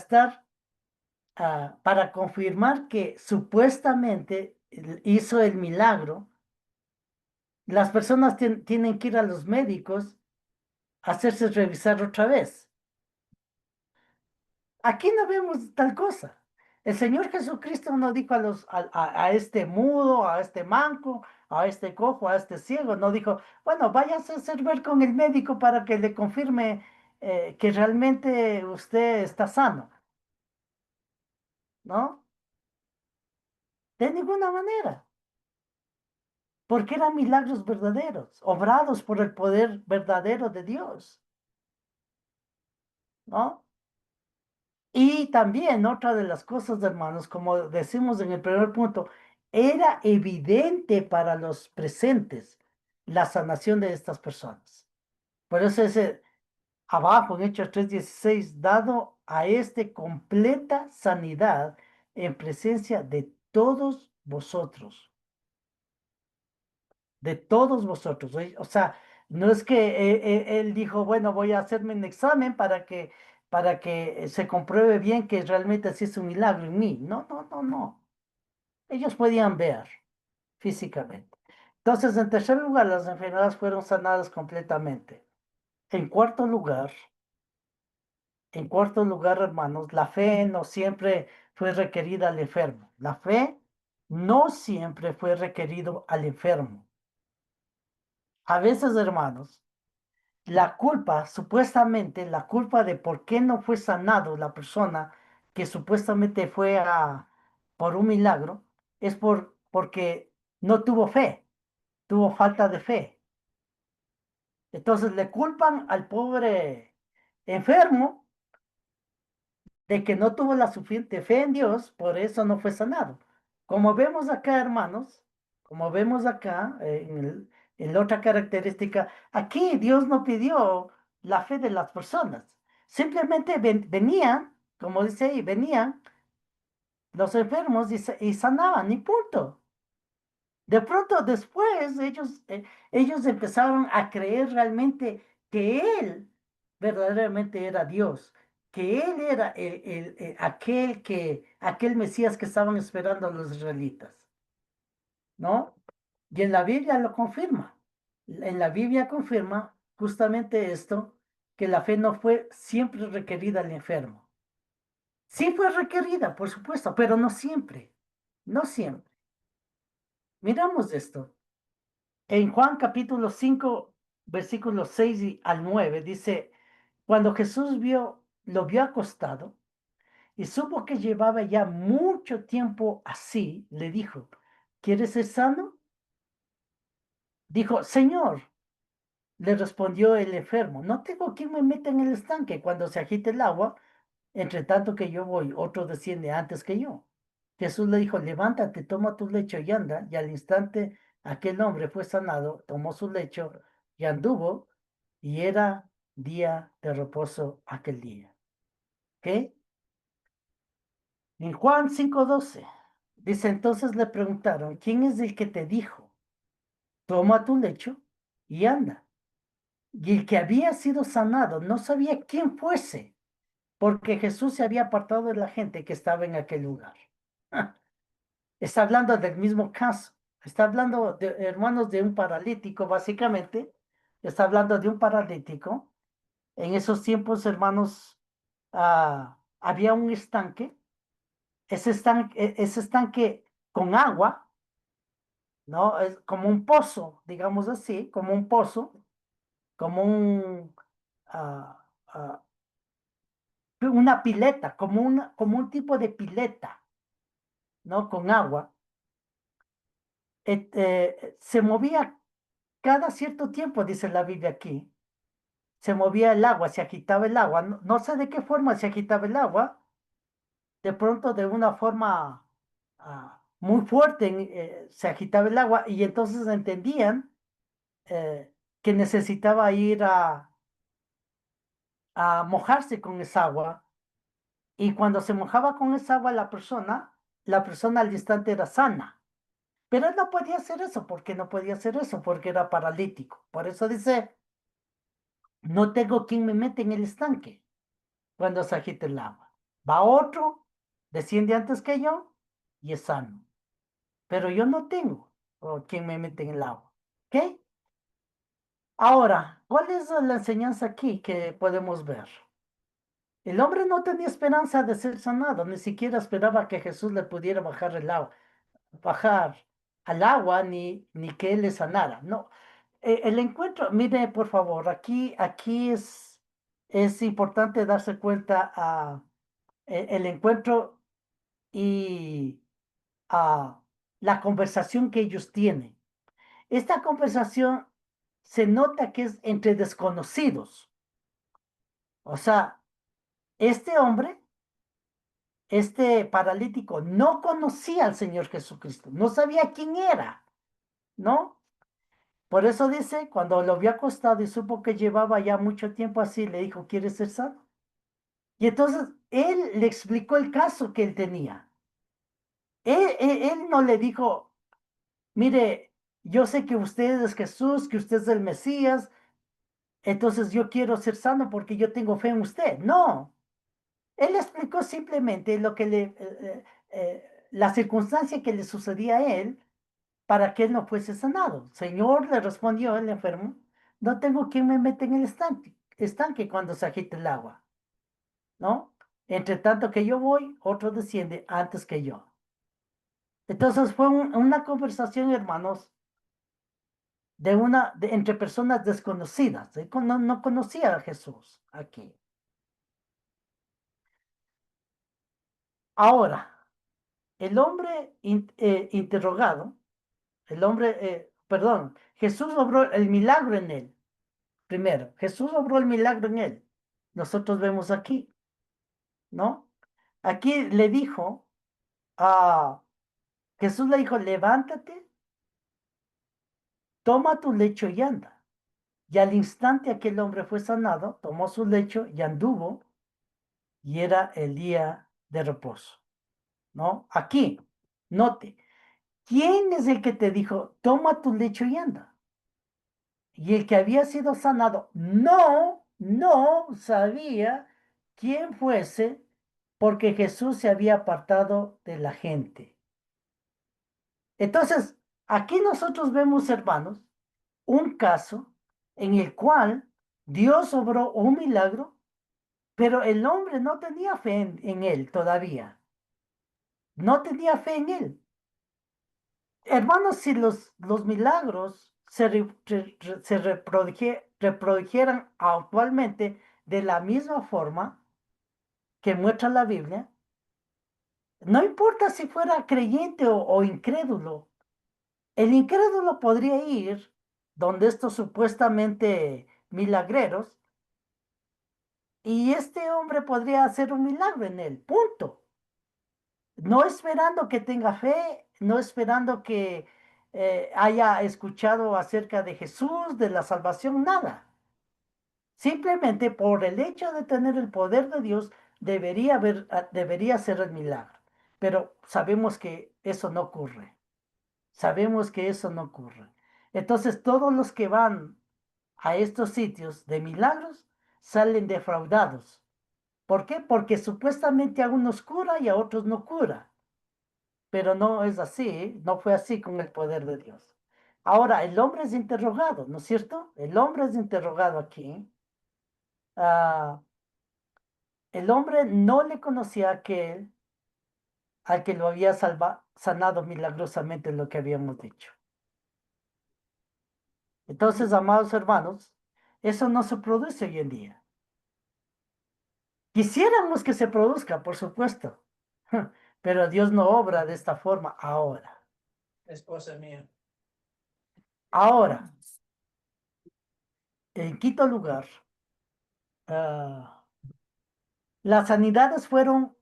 confirmar que supuestamente hizo el milagro, las personas tienen que ir a los médicos a hacerse revisar otra vez. Aquí no vemos tal cosa. El Señor Jesucristo no dijo a este mudo, a este manco, a este cojo, a este ciego, no dijo, bueno, váyase a hacer ver con el médico para que le confirme que realmente usted está sano, ¿no? De ninguna manera, porque eran milagros verdaderos, obrados por el poder verdadero de Dios, ¿no? Y también otra de las cosas, hermanos, como decimos en el primer punto, era evidente para los presentes la sanación de estas personas. Por eso ese abajo en Hechos 3:16, dado a este completa sanidad en presencia de todos vosotros. O sea, no es que él dijo, bueno, voy a hacerme un examen para que se compruebe bien que realmente sí es un milagro en mí. No, no, no, no. Ellos podían ver físicamente. Entonces, en tercer lugar, las enfermedades fueron sanadas completamente. En cuarto lugar, en cuarto lugar, hermanos, la fe no siempre fue requerida al enfermo. La fe no siempre fue requerido al enfermo. A veces, hermanos, la culpa, supuestamente, la culpa de por qué no fue sanado la persona que supuestamente fue por un milagro, es porque no tuvo fe, tuvo falta de fe. Entonces le culpan al pobre enfermo de que no tuvo la suficiente fe en Dios, por eso no fue sanado. Como vemos acá, hermanos, como vemos acá en la otra característica, aquí Dios no pidió la fe de las personas. Simplemente venían, como dice ahí, venían los enfermos y sanaban, y punto. De pronto después ellos empezaron a creer realmente que Él verdaderamente era Dios que él era aquel Mesías que estaban esperando los israelitas, ¿no? Y en la Biblia lo confirma. En la Biblia confirma justamente esto, que la fe no fue siempre requerida al enfermo. Sí fue requerida, por supuesto, pero no siempre, no siempre. Miramos esto. En Juan capítulo 5, versículos 6 al 9, dice, cuando Jesús lo vio acostado y supo que llevaba ya mucho tiempo así, le dijo, ¿quieres ser sano? Dijo, Señor, le respondió el enfermo, no tengo quien me meta en el estanque cuando se agite el agua, entre tanto que yo voy, otro desciende antes que yo. Jesús le dijo, levántate, toma tu lecho y anda. Y al instante aquel hombre fue sanado, tomó su lecho y anduvo, y era día de reposo aquel día. ¿Ok? En Juan 5:12 dice, entonces le preguntaron, ¿quién es el que te dijo? Toma tu lecho y anda. Y el que había sido sanado no sabía quién fuese, porque Jesús se había apartado de la gente que estaba en aquel lugar. Está hablando del mismo caso. Está hablando, hermanos, de un paralítico, básicamente. Está hablando de un paralítico. En esos tiempos, hermanos, había un estanque. Ese estanque con agua, ¿no? Es como un pozo, digamos así, como un pozo, como ah, ah, una pileta, como un tipo de pileta, ¿no? Con agua. Se movía cada cierto tiempo, dice la Biblia aquí, se movía el agua, se agitaba el agua. No, no sé de qué forma se agitaba el agua, de pronto de una forma muy fuerte se agitaba el agua y entonces entendían que necesitaba ir a mojarse con esa agua y cuando se mojaba con esa agua la persona al instante era sana. Pero él no podía hacer eso. ¿Por qué no podía hacer eso? Porque era paralítico. Por eso dice, no tengo quien me mete en el estanque cuando se agita el agua. Va otro, desciende antes que yo y es sano. Pero yo no tengo quien me mete en el agua. ¿Ok? Ahora, ¿cuál es la enseñanza aquí que podemos ver? El hombre no tenía esperanza de ser sanado, ni siquiera esperaba que Jesús le pudiera bajar el agua, bajar al agua, ni que él le sanara. No. El encuentro, mire, por favor, aquí es importante darse cuenta el encuentro y la conversación que ellos tienen. Esta conversación se nota que es entre desconocidos. O sea, este hombre, este paralítico, no conocía al Señor Jesucristo, no sabía quién era, ¿no? Por eso dice, cuando lo vio acostado y supo que llevaba ya mucho tiempo así, le dijo, ¿quieres ser sano? Y entonces él le explicó el caso que él tenía. Él no le dijo, mire, yo sé que usted es Jesús, que usted es el Mesías, entonces yo quiero ser sano porque yo tengo fe en usted. No, él explicó simplemente la circunstancia que le sucedía a él para que él no fuese sanado. Señor, le respondió el enfermo, no tengo quien me mete en el estanque cuando se agite el agua, ¿no? Entre tanto que yo voy, otro desciende antes que yo. Entonces fue una conversación, hermanos, entre personas desconocidas. No conocía a Jesús aquí. Ahora, el hombre interrogado, perdón, Jesús obró el milagro en él. Primero, Jesús obró el milagro en él. Nosotros vemos aquí, ¿no? Aquí le dijo a Jesús le dijo, levántate, toma tu lecho y anda. Y al instante aquel hombre fue sanado, tomó su lecho y anduvo, y era el día de reposo, ¿no? Aquí, note, ¿quién es el que te dijo, toma tu lecho y anda? Y el que había sido sanado no sabía quién fuese, porque Jesús se había apartado de la gente. Entonces, aquí nosotros vemos, hermanos, un caso en el cual Dios obró un milagro, pero el hombre no tenía fe en él todavía. No tenía fe en él. Hermanos, si los milagros se reprodujeran actualmente de la misma forma que muestra la Biblia, no importa si fuera creyente o incrédulo, el incrédulo podría ir donde estos supuestamente milagreros y este hombre podría hacer un milagro en él, punto. No esperando que tenga fe, no esperando que haya escuchado acerca de Jesús, de la salvación, nada. Simplemente por el hecho de tener el poder de Dios, debería ser el milagro. Pero sabemos que eso no ocurre. Sabemos que eso no ocurre. Entonces, todos los que van a estos sitios de milagros salen defraudados. ¿Por qué? Porque supuestamente a unos cura y a otros no cura. Pero no es así, no fue así con el poder de Dios. Ahora, el hombre es interrogado, ¿no es cierto? El hombre es interrogado aquí. Ah, el hombre no le conocía a aquel al que lo había sanado milagrosamente lo que habíamos dicho. Entonces, amados hermanos, eso no se produce hoy en día. Quisiéramos que se produzca, por supuesto, pero Dios no obra de esta forma ahora. Esposa mía. Ahora, en quinto lugar, ah, las sanidades fueron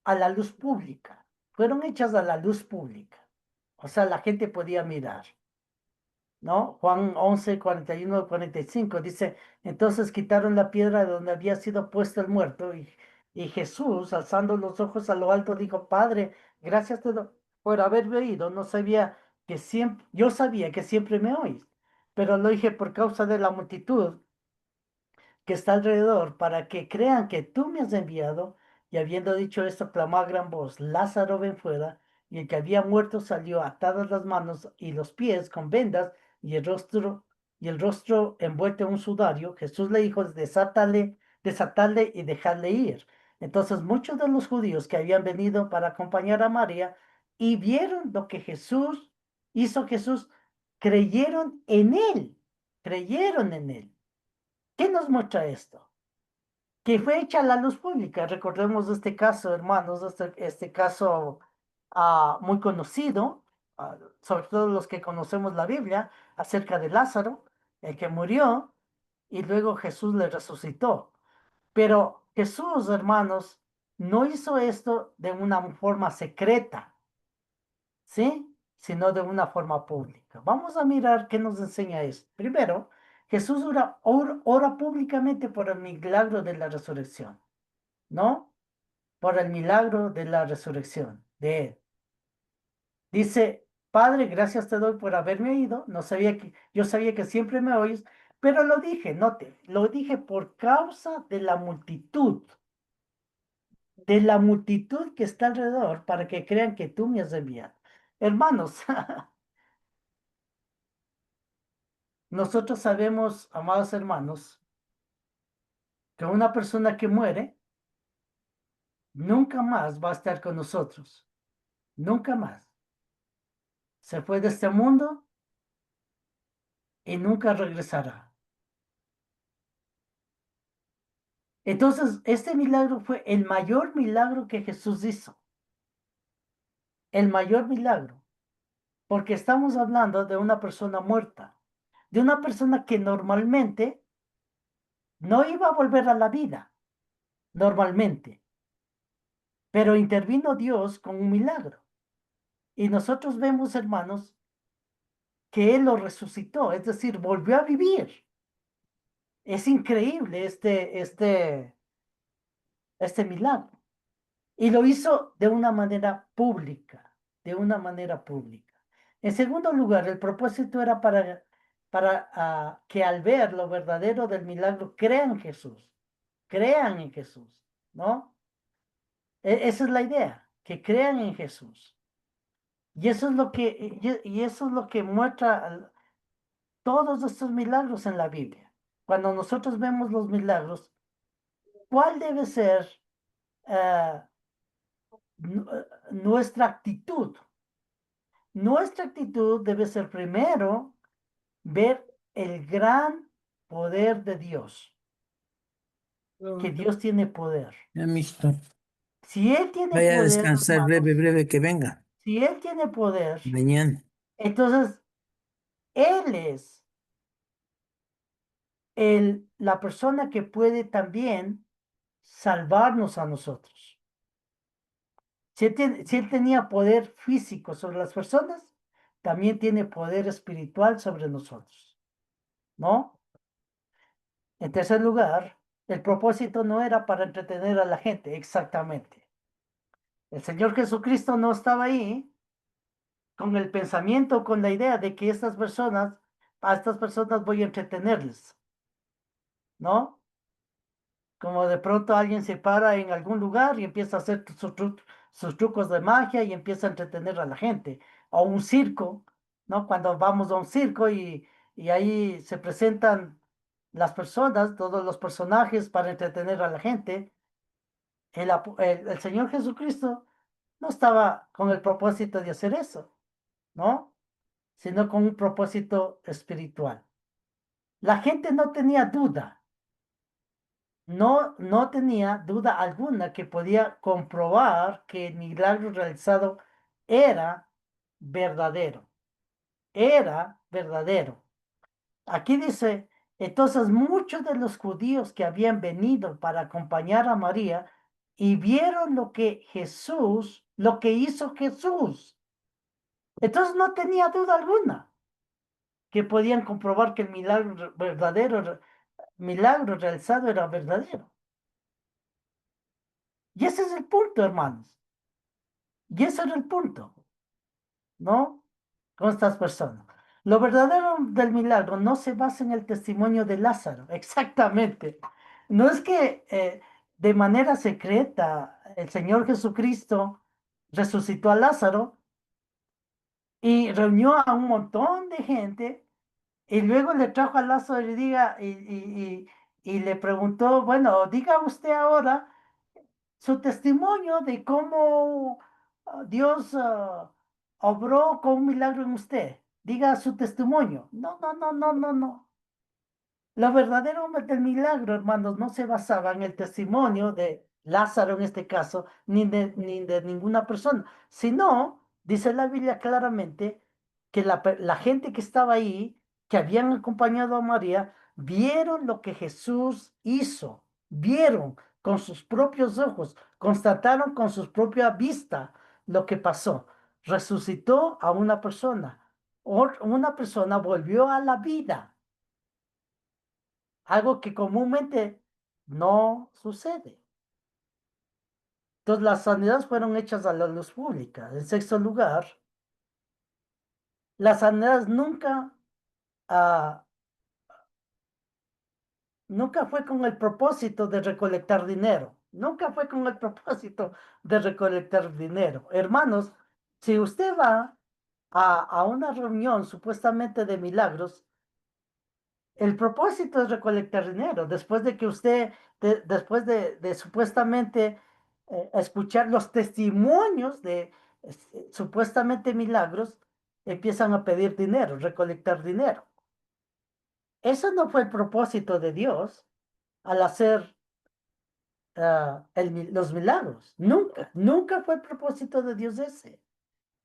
a la luz pública, fueron hechas a la luz pública. O sea, la gente podía mirar. ¿No? Juan 11, 41, 45 dice, entonces quitaron la piedra de donde había sido puesto el muerto y Jesús, alzando los ojos a lo alto, dijo, Padre, gracias te doy por haberme oído. No sabía que siempre, yo sabía que siempre me oís, pero lo dije por causa de la multitud que está alrededor, para que crean que tú me has enviado. Y habiendo dicho esto, clamó a gran voz, Lázaro, ven fuera. Y el que había muerto salió atadas las manos y los pies con vendas y el rostro envuelto en un sudario. Jesús le dijo, desatadle y dejadle ir. Entonces muchos de los judíos que habían venido para acompañar a María y vieron lo que Jesús, creyeron en él. ¿Qué nos muestra esto? Que fue hecha a la luz pública. Recordemos este caso, hermanos, este caso muy conocido, sobre todo los que conocemos la Biblia, acerca de Lázaro, el que murió y luego Jesús le resucitó. Pero Jesús, hermanos, no hizo esto de una forma secreta, ¿sí? Sino de una forma pública. Vamos a mirar qué nos enseña esto. Primero, Jesús ora públicamente por el milagro de la resurrección, ¿no? Por el milagro de la resurrección de él. Dice, Padre, gracias te doy por haberme oído. Yo sabía que siempre me oyes, pero lo dije, note, lo dije por causa de la multitud que está alrededor, para que crean que tú me has enviado. Hermanos, nosotros sabemos, amados hermanos, que una persona que muere nunca más va a estar con nosotros. Nunca más. Se fue de este mundo y nunca regresará. Entonces, este milagro fue el mayor milagro que Jesús hizo. El mayor milagro. Porque estamos hablando de una persona muerta. De una persona que normalmente no iba a volver a la vida. Normalmente. Pero intervino Dios con un milagro. Y nosotros vemos, hermanos, que Él lo resucitó. Es decir, volvió a vivir. Es increíble este milagro. Y lo hizo de una manera pública, de una manera pública. En segundo lugar, el propósito era para que al ver lo verdadero del milagro crean en Jesús, crean en Jesús. ¿no? Esa es la idea, que crean en Jesús. Y eso es lo que muestra todos estos milagros en la Biblia. Cuando nosotros vemos los milagros, ¿cuál debe ser eh, nuestra actitud? Nuestra actitud debe ser primero ver el gran poder de Dios, que Dios tiene poder. Ya, mijito. Si Él tiene Vaya a poder, descansar, breve, hermanos, breve que venga. si Él tiene poder, Mañana. entonces Él es la persona que puede también salvarnos a nosotros. Si él tenía poder físico sobre las personas, también tiene poder espiritual sobre nosotros, ¿no? En tercer lugar, el propósito no era para entretener a la gente, exactamente. El Señor Jesucristo no estaba ahí con el pensamiento, con la idea de que a estas personas voy a entretenerles, ¿no? Como de pronto alguien se para en algún lugar y empieza a hacer sus trucos de magia y empieza a entretener a la gente. O un circo, ¿no? Cuando vamos a un circo y ahí se presentan las personas, todos los personajes para entretener a la gente. El Señor Jesucristo no estaba con el propósito de hacer eso, ¿no? Sino con un propósito espiritual. La gente no tenía duda. No tenía duda alguna que podía comprobar que el milagro realizado era verdadero, era verdadero. Aquí dice, entonces muchos de los judíos que habían venido para acompañar a María y vieron lo que hizo Jesús. Entonces no tenía duda alguna que podían comprobar que el milagro realizado era verdadero. Y ese es el punto, hermanos. Y ese era el punto, ¿no? Con estas personas. Lo verdadero del milagro no se basa en el testimonio de Lázaro, exactamente. No es que de manera secreta el Señor Jesucristo resucitó a Lázaro y reunió a un montón de gente y luego le trajo a Lázaro y le preguntó, bueno, diga usted ahora su testimonio de cómo Dios obró con un milagro en usted. Diga su testimonio. No, no, no, no, no, no. Lo verdadero del milagro, hermanos, no se basaba en el testimonio de Lázaro en este caso, ni de ninguna persona, sino, dice la Biblia claramente, que la gente que estaba ahí, que habían acompañado a María, vieron lo que Jesús hizo, vieron con sus propios ojos, constataron con su propia vista lo que pasó. Resucitó a una persona, una persona volvió a la vida, algo que comúnmente no sucede. Entonces, las sanidades fueron hechas a la luz pública. En sexto lugar, las sanidades ah, nunca fue con el propósito de recolectar dinero. Nunca fue con el propósito de recolectar dinero. Hermanos, si usted va a una reunión supuestamente de milagros, el propósito es recolectar dinero. Después de que usted, después de supuestamente escuchar los testimonios de supuestamente milagros, empiezan a pedir dinero, recolectar dinero. Eso no fue el propósito de Dios al hacer los milagros. Nunca, nunca fue el propósito de Dios ese.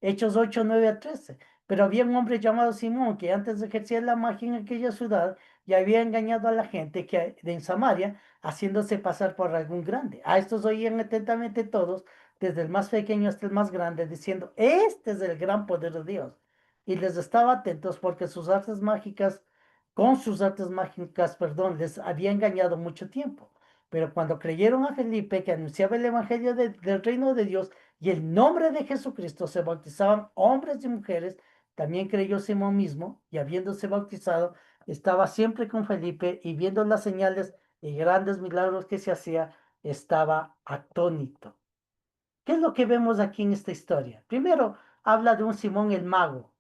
Hechos 8 9 a 13. Pero había un hombre llamado Simón que antes de ejercer la magia en aquella ciudad ya había engañado a la gente en Samaria, haciéndose pasar por algún grande. A estos oían atentamente todos, desde el más pequeño hasta el más grande, diciendo, este es el gran poder de Dios. Y les estaba atentos porque con sus artes mágicas, perdón, les había engañado mucho tiempo. Pero cuando creyeron a Felipe, que anunciaba el evangelio del reino de Dios, y el nombre de Jesucristo se bautizaban hombres y mujeres. También creyó Simón mismo, y habiéndose bautizado, estaba siempre con Felipe y viendo las señales y grandes milagros que se hacía, estaba atónito. ¿Qué es lo que vemos aquí en esta historia? Primero, habla de un Simón el mago,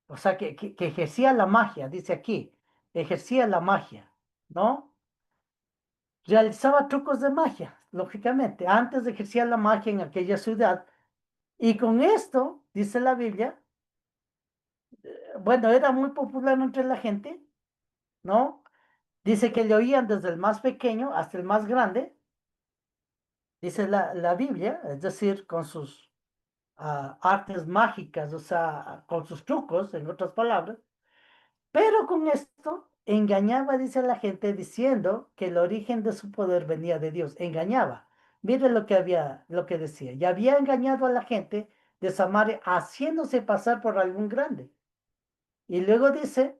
o sea, que ejercía la magia, dice aquí, ejercía la magia, ¿no? Realizaba trucos de magia, lógicamente. Antes ejercía la magia en aquella ciudad. Y con esto, dice la Biblia, bueno, era muy popular entre la gente, ¿no? Dice que le oían desde el más pequeño hasta el más grande, dice la Biblia, es decir, con sus artes mágicas, o sea, con sus trucos, en otras palabras. Pero con esto engañaba, dice la gente, diciendo que el origen de su poder venía de Dios. Engañaba. Mire lo que decía. Y había engañado a la gente de Samaria, haciéndose pasar por algún grande. Y luego dice,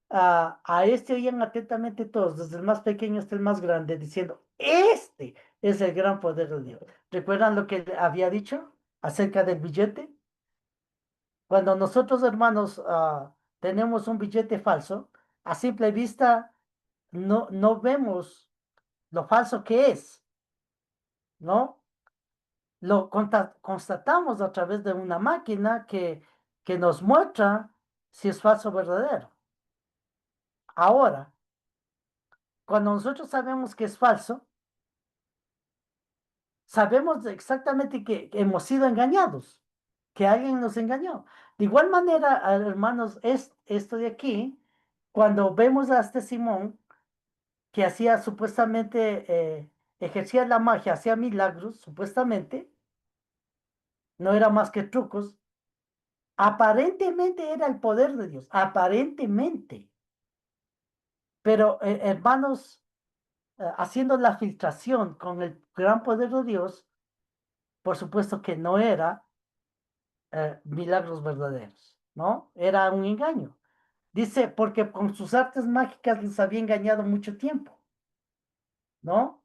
a este oían atentamente todos, desde el más pequeño hasta el más grande, diciendo, este es el gran poder de Dios. ¿Recuerdan lo que había dicho acerca del billete? Cuando nosotros, hermanos, tenemos un billete falso, a simple vista no vemos lo falso que es, ¿no? Lo constatamos a través de una máquina que nos muestra si es falso o verdadero. Ahora, cuando nosotros sabemos que es falso, sabemos exactamente que hemos sido engañados, que alguien nos engañó. De igual manera, hermanos, es esto de aquí, cuando vemos a este Simón, que hacía supuestamente, ejercía la magia, hacía milagros, supuestamente, no era más que trucos, aparentemente era el poder de Dios, aparentemente, pero hermanos, haciendo la filtración con el gran poder de Dios, por supuesto que no era milagros verdaderos, ¿no? Era un engaño. Dice, porque con sus artes mágicas les había engañado mucho tiempo, ¿no?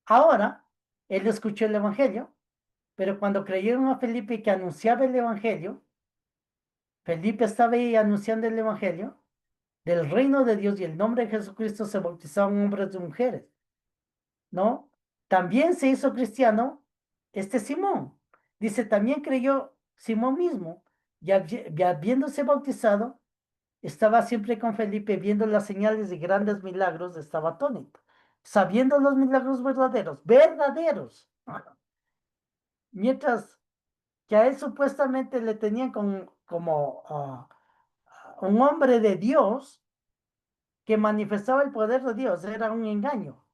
Ahora, él escuchó el Evangelio. Pero cuando creyeron a Felipe que anunciaba el Evangelio, Felipe estaba ahí anunciando el Evangelio del reino de Dios y el nombre de Jesucristo se bautizaban hombres y mujeres, ¿no? También se hizo cristiano este Simón. Dice, también creyó Simón mismo y habiéndose bautizado, estaba siempre con Felipe viendo las señales y grandes milagros, estaba atónito, sabiendo los milagros verdaderos, verdaderos. Mientras que a él supuestamente le tenían como un hombre de Dios que manifestaba el poder de Dios, era un engaño.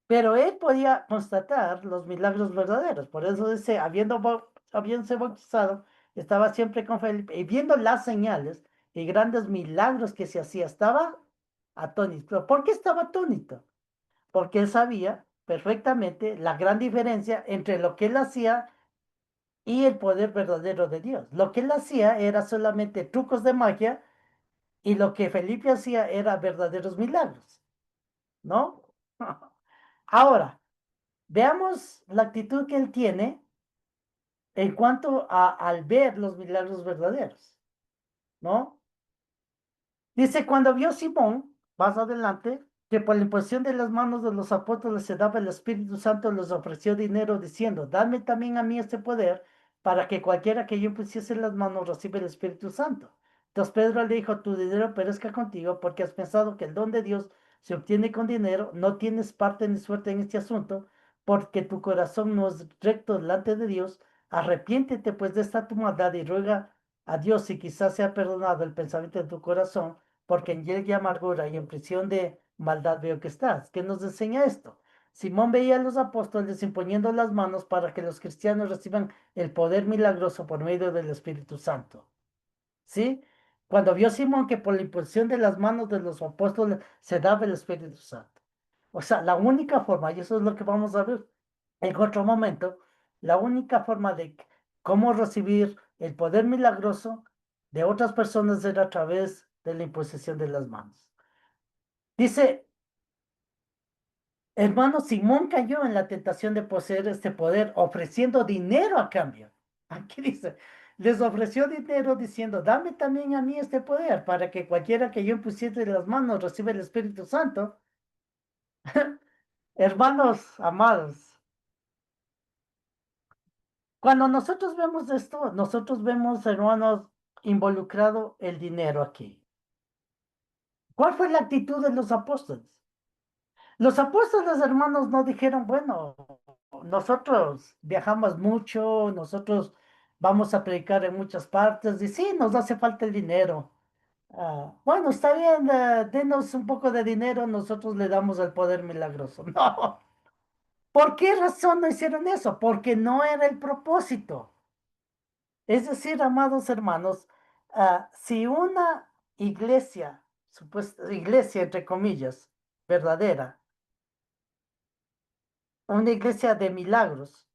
Pero él podía constatar los milagros verdaderos, por eso dice, habiéndose bautizado, estaba siempre con Felipe y viendo las señales y grandes milagros que se hacía, estaba atónito. ¿Por qué estaba atónito? Porque él sabía perfectamente la gran diferencia entre lo que él hacía y el poder verdadero de Dios. Lo que él hacía era solamente trucos de magia y lo que Felipe hacía era verdaderos milagros, ¿no? Ahora, veamos la actitud que él tiene en cuanto al ver los milagros verdaderos, ¿no? Dice, cuando vio Simón, más adelante, que por la imposición de las manos de los apóstoles se daba el Espíritu Santo, les ofreció dinero diciendo, dame también a mí este poder para que cualquiera que yo impusiese las manos reciba el Espíritu Santo. Entonces Pedro le dijo, tu dinero perezca contigo porque has pensado que el don de Dios se obtiene con dinero, no tienes parte ni suerte en este asunto, porque tu corazón no es recto delante de Dios. Arrepiéntete pues de esta tu maldad y ruega a Dios si quizás sea perdonado el pensamiento de tu corazón porque en hiel y amargura y en prisión de maldad veo que estás. ¿Qué nos enseña esto? Simón veía a los apóstoles imponiendo las manos para que los cristianos reciban el poder milagroso por medio del Espíritu Santo. ¿Sí? Cuando vio Simón que por la imposición de las manos de los apóstoles se daba el Espíritu Santo. O sea, la única forma, y eso es lo que vamos a ver en otro momento, la única forma de cómo recibir el poder milagroso de otras personas era a través de la imposición de las manos. Dice, hermano, Simón cayó en la tentación de poseer este poder ofreciendo dinero a cambio. Aquí dice, les ofreció dinero diciendo, dame también a mí este poder para que cualquiera que yo impusiese las manos reciba el Espíritu Santo. Hermanos amados, cuando nosotros vemos esto, nosotros vemos, hermanos, involucrado el dinero aquí. ¿Cuál fue la actitud de los apóstoles? Los apóstoles, hermanos, no dijeron, bueno, nosotros viajamos mucho, nosotros vamos a predicar en muchas partes y sí, nos hace falta el dinero. Bueno, está bien, denos un poco de dinero, nosotros le damos el poder milagroso. No. ¿Por qué razón no hicieron eso? Porque no era el propósito. Es decir, amados hermanos, si una iglesia, supuesta iglesia entre comillas, verdadera, una iglesia de milagros,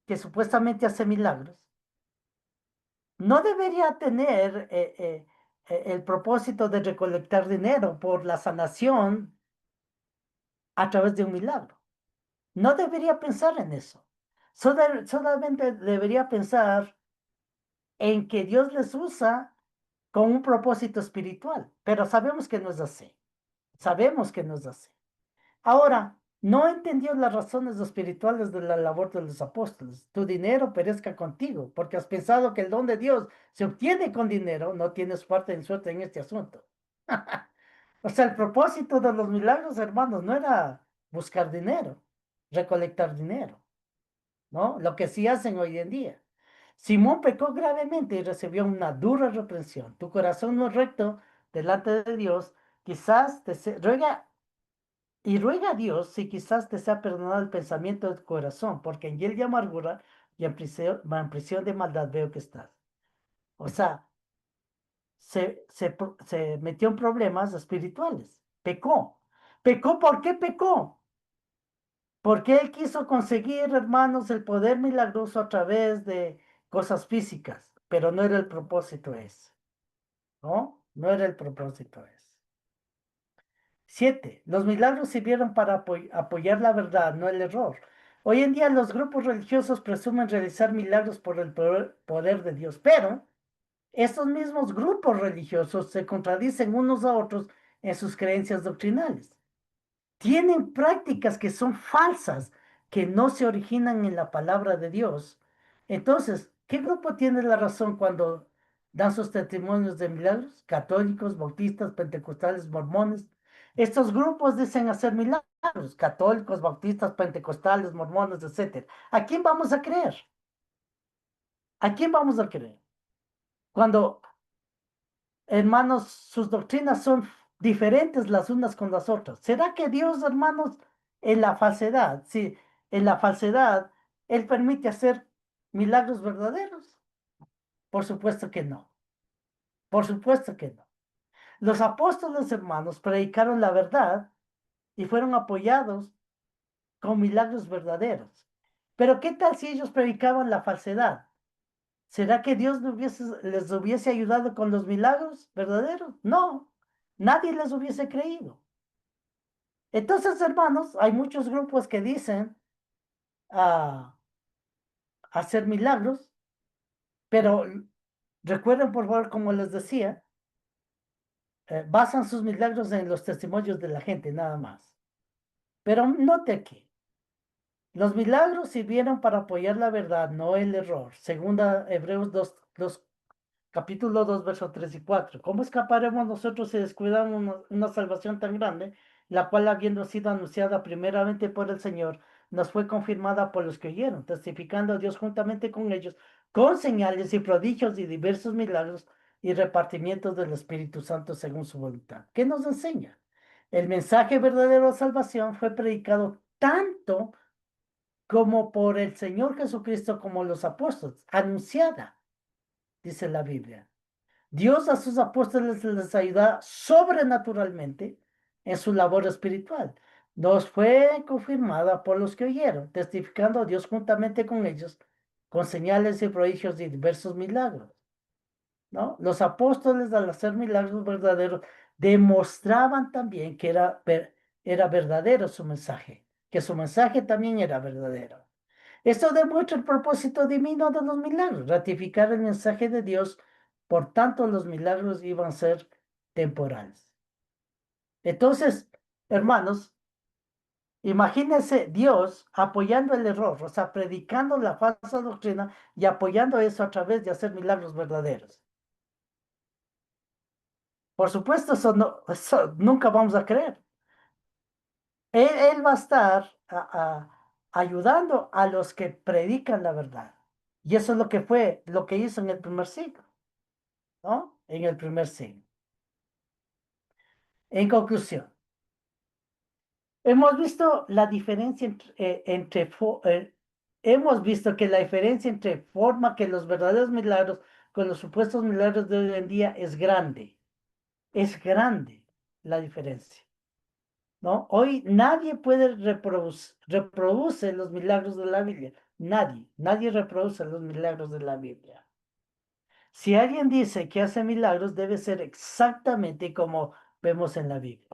que supuestamente hace milagros, no debería tener el propósito de recolectar dinero por la sanación a través de un milagro. No debería pensar en eso. Solamente debería pensar en que Dios les usa con un propósito espiritual, pero sabemos que no es así. Sabemos que no es así. Ahora, no entendió las razones espirituales de la labor de los apóstoles. Tu dinero perezca contigo, porque has pensado que el don de Dios se obtiene con dinero, no tienes parte en suerte en este asunto. O sea, el propósito de los milagros, hermanos, no era buscar dinero, recolectar dinero, ¿no? Lo que sí hacen hoy en día. Simón pecó gravemente y recibió una dura reprensión. Tu corazón no es recto delante de Dios, quizás ruega y ruega a Dios si quizás te sea perdonado el pensamiento de tu corazón, porque en hiel de amargura y en prisión de maldad veo que estás. O sea, se metió en problemas espirituales. Pecó. ¿Pecó? ¿Por qué pecó? Porque él quiso conseguir, hermanos, el poder milagroso a través de cosas físicas, pero no era el propósito ese, ¿no? No era el propósito ese. 7. Los milagros sirvieron para apoyar la verdad, no el error. Hoy en día los grupos religiosos presumen realizar milagros por el poder de Dios, pero estos mismos grupos religiosos se contradicen unos a otros en sus creencias doctrinales. Tienen prácticas que son falsas, que no se originan en la palabra de Dios. Entonces, ¿qué grupo tiene la razón cuando dan sus testimonios de milagros? Católicos, bautistas, pentecostales, mormones. Estos grupos dicen hacer milagros, católicos, bautistas, pentecostales, mormones, etcétera. ¿A quién vamos a creer? ¿A quién vamos a creer? Cuando, hermanos, sus doctrinas son diferentes las unas con las otras. ¿Será que Dios, hermanos, en la falsedad, sí, en la falsedad, Él permite hacer milagros verdaderos? Por supuesto que no. Por supuesto que no. Los apóstoles, hermanos, predicaron la verdad y fueron apoyados con milagros verdaderos. Pero ¿qué tal si ellos predicaban la falsedad? ¿Será que Dios les hubiese ayudado con los milagros verdaderos? No, nadie les hubiese creído. Entonces, hermanos, hay muchos grupos que dicen hacer milagros, pero recuerden, por favor, como les decía, basan sus milagros en los testimonios de la gente, nada más. Pero note aquí, los milagros sirvieron para apoyar la verdad, no el error. Segunda Hebreos 2, capítulo 2, versos 3 y 4. ¿Cómo escaparemos nosotros si descuidamos una salvación tan grande, la cual habiendo sido anunciada primeramente por el Señor, nos fue confirmada por los que oyeron, testificando a Dios juntamente con ellos, con señales y prodigios y diversos milagros y repartimientos del Espíritu Santo según su voluntad? ¿Qué nos enseña? El mensaje verdadero de salvación fue predicado tanto como por el Señor Jesucristo como los apóstoles, anunciada, dice la Biblia. Dios a sus apóstoles les ayuda sobrenaturalmente en su labor espiritual. Nos fue confirmada por los que oyeron, testificando a Dios juntamente con ellos, con señales y prodigios y diversos milagros, ¿no? Los apóstoles, al hacer milagros verdaderos, demostraban también que era verdadero su mensaje, que su mensaje también era verdadero. Esto demuestra el propósito divino de los milagros, ratificar el mensaje de Dios. Por tanto, los milagros iban a ser temporales. Entonces, hermanos, Imagínense Dios apoyando el error, o sea, predicando la falsa doctrina y apoyando eso a través de hacer milagros verdaderos. Por supuesto, eso, no, eso nunca vamos a creer. Él va a estar ayudando a los que predican la verdad. Y eso es lo que fue, lo que hizo en el primer siglo, ¿no? En el primer siglo. En conclusión, hemos visto la diferencia hemos visto que la diferencia entre forma que los verdaderos milagros con los supuestos milagros de hoy en día es grande. Es grande la diferencia, ¿no? Hoy nadie puede reproduce los milagros de la Biblia. Nadie reproduce los milagros de la Biblia. Si alguien dice que hace milagros, debe ser exactamente como vemos en la Biblia.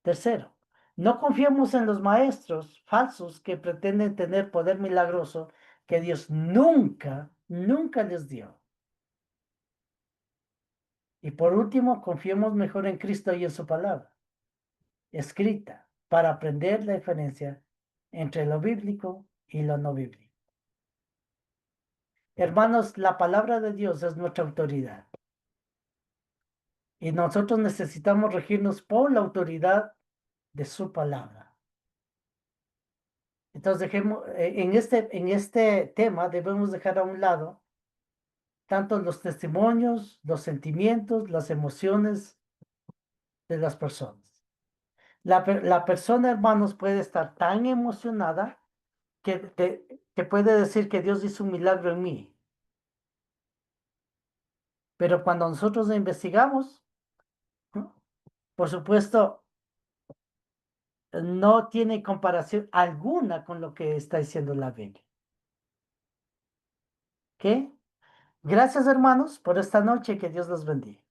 Tercero, no confiemos en los maestros falsos que pretenden tener poder milagroso que Dios nunca les dio. Y por último, confiemos mejor en Cristo y en su palabra, escrita, para aprender la diferencia entre lo bíblico y lo no bíblico. Hermanos, la palabra de Dios es nuestra autoridad y nosotros necesitamos regirnos por la autoridad de su palabra. Entonces, en este tema debemos dejar a un lado tanto los testimonios, los sentimientos, las emociones de las personas. La persona, hermanos, puede estar tan emocionada que puede decir que Dios hizo un milagro en mí. Pero cuando nosotros investigamos, ¿no? Por supuesto, no tiene comparación alguna con lo que está diciendo la Biblia. ¿Ok? Gracias, hermanos, por esta noche. Que Dios los bendiga.